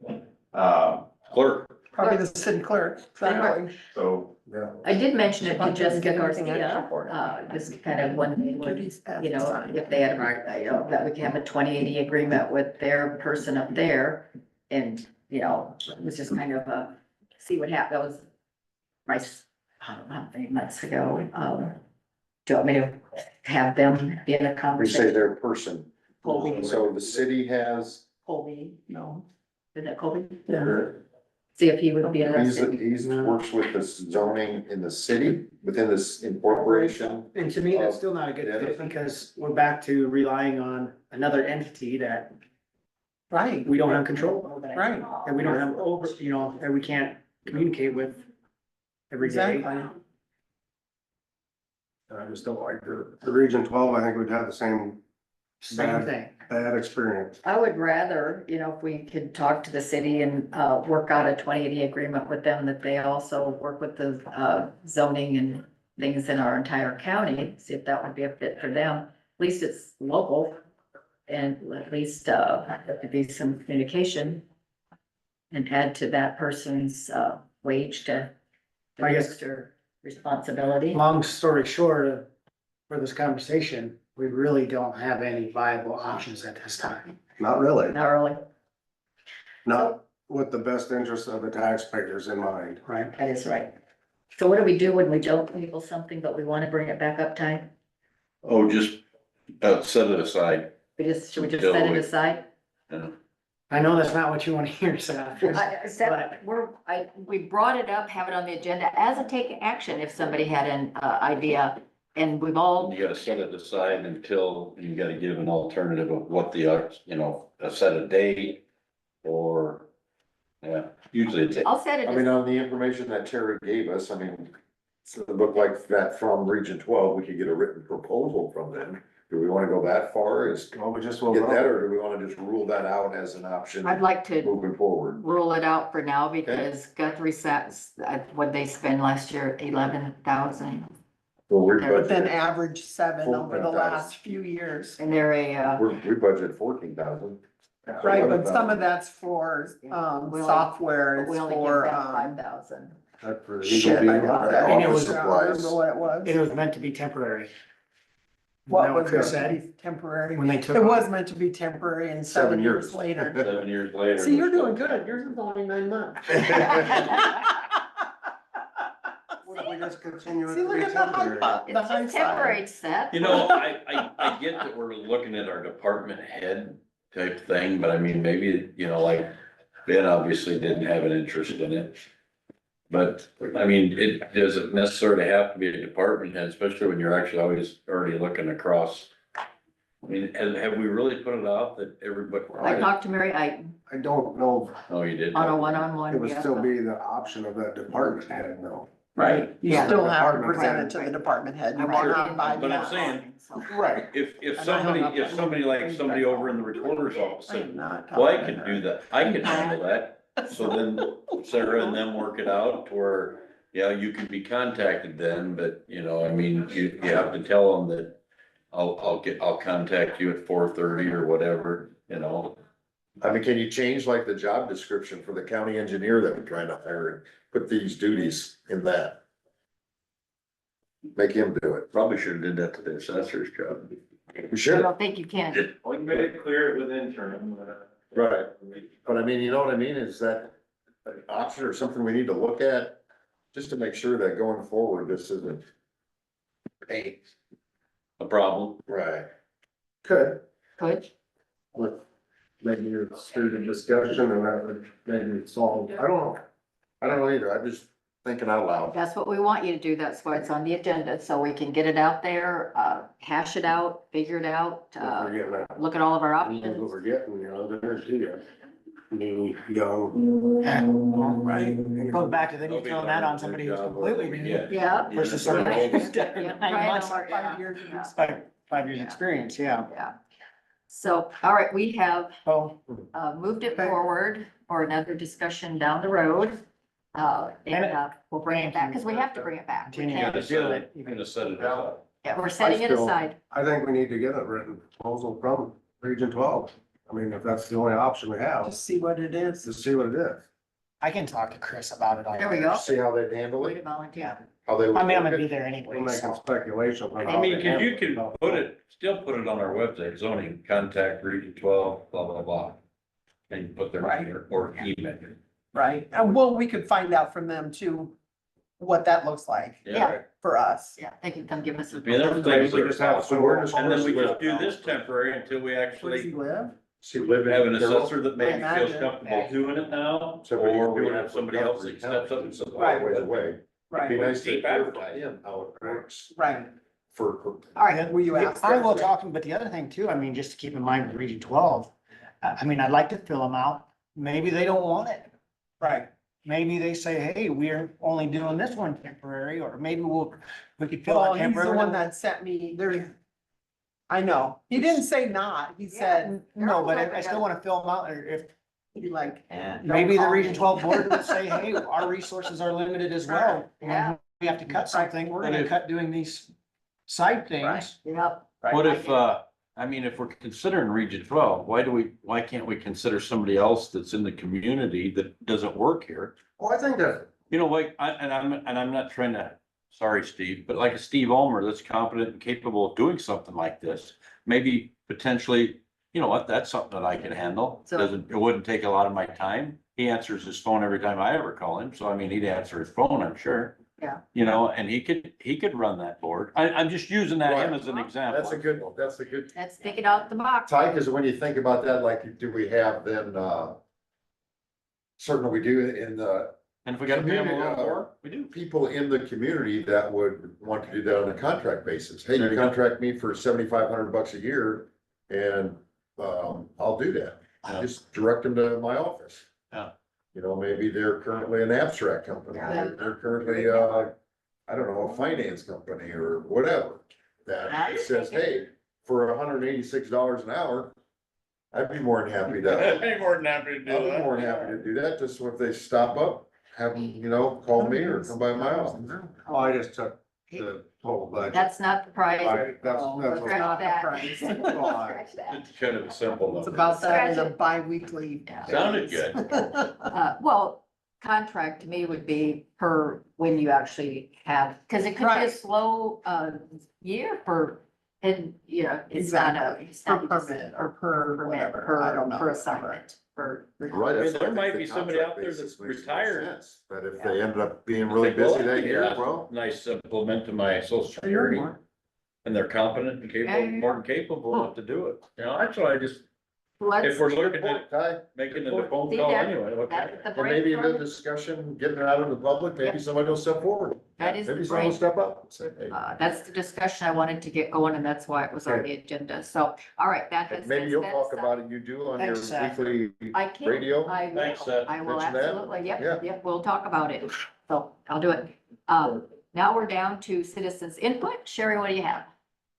clerk. Probably the city clerk, exactly. So, yeah. I did mention it to Not doing Jessica anything extra Garcia, for it. just kind of one thing, Duties as you know, assigned. if they had, that we can have a 2080 agreement with their person up there. And, you know, it was just kind of see what happened, that was I don't know, how many months ago. Do you want me to have them be in a We say conversation? their person, Colby, so the city has, Colby, no, is that Colby? Yeah. See if he would be he's, interested. works with the zoning in the city, within this incorporation. And to me, that's still not a good fit because we're back to relying on another entity that Right, we don't have control of. right, And we don't have over, you know, and we can't communicate with every day. exactly. I just don't like the Region 12, I think we'd have the same Same thing. bad experience. I would rather, you know, if we could talk to the city and work out a 2080 agreement with them, that they also work with the zoning and things in our entire county, see if that would be a fit for them. At least it's local and at least there could be some communication and add to that person's wage to I guess- extra responsibility. Long story short, for this conversation, we really don't have any viable options at this time. Not really, Not really, not with the best interest of the taxpayers in mind. Right. that is right. So what do we do when we don't label something, but we want to bring it back up time? Oh, just, set it aside. Should we just set it Until we- aside? I know that's not what you want to hear, Seth. We brought it up, have it on the agenda as a take action if somebody had an idea, and we've all, You gotta set it aside until, you gotta give an alternative of what the, you know, set a date or, yeah, usually it's. I'll set it. I mean, on the information that Terry gave us, I mean, so it looked like that from Region 12, we could get a written proposal from them. Do we wanna go that far, is Well, we just will. get that, or do we wanna just rule that out as an option I'd like to moving forward? rule it out for now because Guthrie sets, what they spend last year, 11,000. Well, we But But then budgeted, average 7 over the 14,000. last few years. And they're a, we budgeted 14,000. Right, but some of that's for, We only- software, we it's only get for, back 5,000. shit, I don't And it know. was- I don't remember what it was. It was meant to be temporary. What That was Chris it? said Temporary. when they took. It was meant to be temporary and 7 years later. 7 years later. See, you're doing good. Yours is only 9 months. What if we just continue it See, to look be at the high, temporary? the It's high just side. temporary, Seth. You know, I get that we're looking at our department head type thing, but I mean, maybe, you know, like Ben obviously didn't have an interest in it. But I mean, it doesn't necessarily have to be a department head, especially when you're actually always already looking across. I mean, and have we really put it out that everybody? I talked to Mary Iton I don't know, Oh, you did? on a one-on-one. it would still be the option of that department head though. Right, you Yeah. still have to Department present head. it to the department head. You I walked cannot in- buy But I'm that. saying, Right. if somebody like over in the recorder's office I said, am not well, I talking could to her. do that, I could handle that. So then Sarah and them work it out to where, yeah, you can be contacted then, but you know, I mean, you have to tell them that I'll contact you at 4:30 or whatever, you know. I mean, can you change like the job description for the county engineer that we're trying to hire and put these duties in that? Make him do it. Probably should have did that to the assessor's job. We I should, don't think you can. We can make it clear within term. right, but I mean, you know what I mean, is that an option or something we need to look at? Just to make sure that going forward, this isn't pain. A problem. Right. Could, Could, with maybe a student discussion and that would maybe solve, I don't know. I don't know either, I'm just thinking out loud. that's what we want you to do. That's why it's on the agenda, so we can get it out there, hash it out, figure it out, What we're getting at. look at all of our That's what options. we're getting, you know, there's here. New, young. Right. Goes back to then you're throwing that on somebody who's completely new. Yeah. Yeah. Versus Yeah. somebody who's Yeah, 9 right, months, Omar, yeah. 5 years of Yeah. experience. 5 years experience, yeah. Yeah. So, all right, we have Oh, moved it Okay. forward for another discussion down the road. We'll bring it back, because we have to bring it back. We Continue. can't- You're gonna set it, you're gonna set it up. Yeah, we're setting it still- aside. I think we need to get a written proposal from Region 12. I mean, if that's the only option we have, Just see what it is. just see what it is. I can talk to Chris about it. There we go. See how they'd handle Way it, to volunteer. how they would. I mean, I'm work gonna be it. there anyway, We're making so. speculation. on I how mean, they cause you handle can put it, still put it on our website, zoning, contact region 12, blah, blah, blah. And you put their, or email. Right, and well, we could find out from them too, what that looks like Yeah. for us. Yeah, they can come give us a. I mean, there's Maybe things we that just are, have some and then we just do this temporary until we Where does he actually live? See, live in have an Carroll. assessor that maybe feels Imagine. comfortable doing it now, Somebody or we doing have it somebody for else that steps up and says. Right. Ways away. It'd be Right, nice to Deep hear from advertising. him how it works right. for. All right, will you ask? I will talk to him, but the other thing too, I mean, just to keep in mind with Region 12, I mean, I'd like to fill them out. Maybe they don't want it. Right, Maybe they say, hey, we're only doing this one temporary, or maybe we could fill well, out he's the temporary. one that sent me, there's, I know, he didn't say not, he said, No, but I still wanna fill them out, or if, he like, don't maybe the call Region me. 12 board would say, hey, our resources are limited as well. Yeah. We have to cut something, we're But gonna if- cut doing these side Right. things. Yep. What if, I mean, if we're considering Region 12, why can't we consider somebody else that's in the community that doesn't work here? Oh, I think that, You know, like, I'm not trying to, sorry, Steve, but like a Steve Ulmer that's competent and capable of doing something like this, maybe potentially, you know what, that's something that I can handle. So- It wouldn't take a lot of my time. He answers his phone every time I ever call him, so I mean, he'd answer his phone, I'm sure. Yeah. You know, and he could run that board. I'm just using him as an example. that's a good, that's a good. Let's take it out the box. Ty, cause when you think about that, like, do we have then, certainly we do in the And if we gotta pay him a little Community, more, we do. people in the community that would want to do that on a contract basis. Hey, There you you go. contract me for $7,500 a year and, I'll do that. Yeah. Just direct them to my office. Yeah. You know, maybe they're currently an abstract company, Yeah. they're currently, I don't know, a finance company or whatever. That says, hey, for $186 an hour, I'd be more than happy to. Any more than happy to do I'll be that. more than happy to do that, just so if they stop up, have them, you know, call me or come by my office. Oh, I just took the total budget. That's not the price. That's That's Scratch not the that. price. Scratch that. It's kind of a simple It's number. about that in a Scratch it. bi-weekly. Yeah. Sounded good. Well, contract to me would be per when you actually have, because it could be a Right. slow, year for, and, you know, it's not a. it's Per not just permit or per permit, whatever, I don't know. Per assignment, per. Right. I mean, that's why there I might think be the somebody contract out there basis that's makes more retired. sense. But if they ended up being really Think, well, busy that year, yeah, well, Nice supplement to my social security, and they're competent and capable, Yeah. more than capable enough to do it. You know, that's why I just, Let's, if we're good looking point, at Ty. making Good it a point. phone See call that? anyway, okay. that's the And maybe in the brainstorm. discussion, getting it out in the public, maybe somebody will step forward. That is the Maybe someone will step up and say, hey. That's the discussion I wanted to get going, and that's why it was on the agenda. So, all right, that has. Maybe you'll that's- talk about it, you do on your Thanks, Seth. weekly I can. radio. I will. Thanks, Seth. I will Mention that. absolutely, Yeah. yep, we'll talk about it. So I'll do it. Now we're down to citizens input. Sherry, what do you have?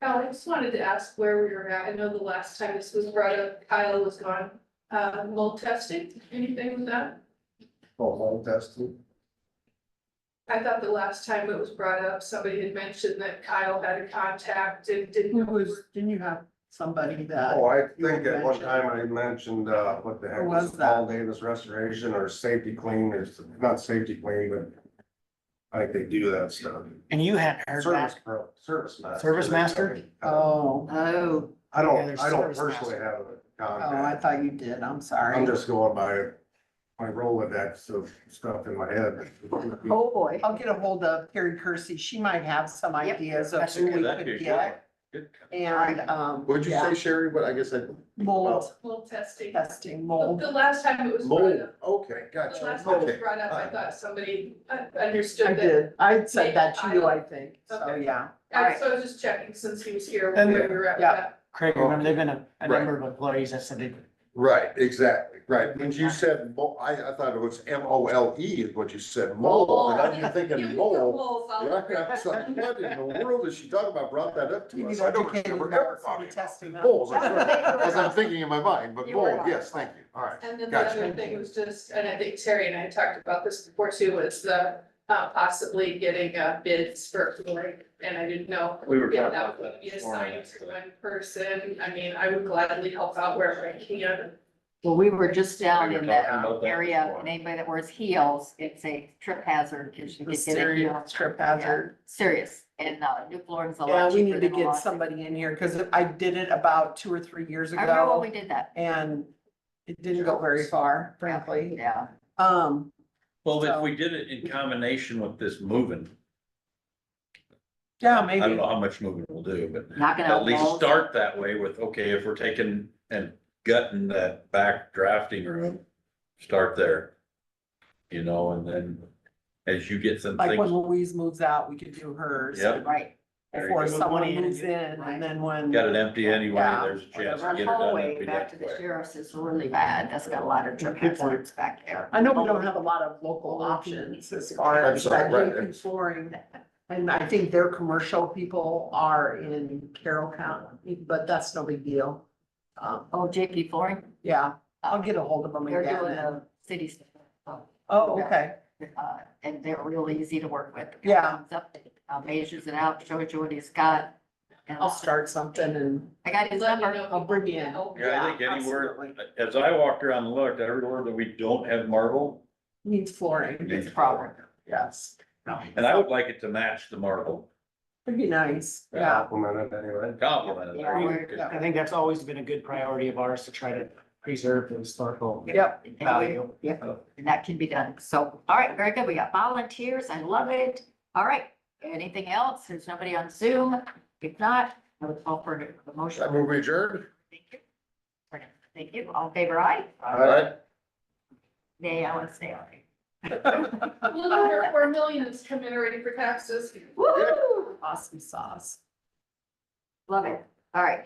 I just wanted to ask where we were at. I know the last time this was brought up, Kyle was gone. Mold testing, anything with that? Oh, home testing. I thought the last time it was brought up, somebody had mentioned that Kyle had a contact and didn't Who know. was, didn't you have somebody that? Oh, I think at one time I mentioned, what the heck Who was was it, that? Paul Davis Restoration or Safety Clean, or not Safety Clean, but I think they do that stuff. And you hadn't heard Service that? pro, service master. Service master? Oh, Oh, I Yeah, there's don't service personally master. have a oh, I contact. thought you did, I'm sorry. I'm just going by my Rolodex of stuff in my head. oh, boy. I'll get a hold of Carrie Kersey, she might have some Yep. ideas of That's who good. we That'd could be get. good. And, What'd you yeah, say, Sherry? But I guess I. mold Mold testing. testing, mold. The last time it was brought Mold, up, okay, the gotcha. last time it was Okay. brought up, I thought somebody I understood that. did, I said that to you, I think, so, Okay. yeah. So I was just checking since he was here, And- where we were at with yeah. that. Craig, remember, they've been a Right. number of employees that said they. Right, exactly, right. When you said I thought it was MOLE is what you said, mold, and I'm thinking mold. Right, I was like, what in the world is she talking about? Brought that up to You us. need I don't educated remember about ever talking testing about that. mold. As I'm thinking in my mind, but You were mold, on. yes, thank you. All right. And then the Gotcha. other thing was just, and I think Terry and I talked about this before too, was the possibly getting bids for flooring. And I didn't know We were if talking that was about gonna be that. assigned to one person. I mean, I would gladly help out wherever I can. Well, we were just down We were in talking that about that area, before. and anybody that wears heels, it's a trip hazard, cause you The could get a heel. serious trip hazard. Serious, and, new flooring's a Yeah, lot we cheaper need to than a get lot. somebody in here, cause I did it about 2 or 3 years I remember when ago we did that. and it didn't go very far, frankly. Yeah, Well, if So- we did it in combination with this moving, Yeah, I don't maybe. know how much moving we'll do, but knocking out at least walls. start that way with, okay, if we're taking and gutting that back drafting room, start there. You know, and then as you get some Like when things, Louise moves out, we could do hers. Yep. Right. There you Before go. someone Money in moves in it. and then when. got it empty anyway, Yeah. there's a chance to Our get it done. hallway empty back to that the way. sheriff's is really bad. That's got a lot of trip hazards back there. I know we don't have a lot of local options as far I'm as sorry, that right. JP flooring. And I think their commercial people are in Carroll County, but that's no big deal. Oh, JP flooring? Yeah, I'll get a hold of them They're again. doing and- the city stuff. Oh, okay. And they're real easy to work with. Yeah. Comes up, measures it out, shows you what he's got. And I'll start something and I got his Let me number. know if I'll bring you in. help. Yeah, I think anywhere, absolutely. as I walked around and looked, everywhere that we don't have marble, Needs flooring, needs a problem. yes. and I would like it to match the marble. It'd be nice, yeah. Complimented anyway. Compliment it. Yeah, we're- Yeah. I think that's always been a good priority of ours to try to preserve the historical Yep. value. Yeah, and that can be done. So, all right, very good. We got volunteers. I love it. All right, anything else? There's nobody on Zoom. If not, I would call for a motion. I move we adjourn. Thank you. Thank you. All in favor, aye? Alright. Nay, I want to stay on. Look under 4 million is coming ready for taxes. Woo! Awesome sauce. Love it. All right.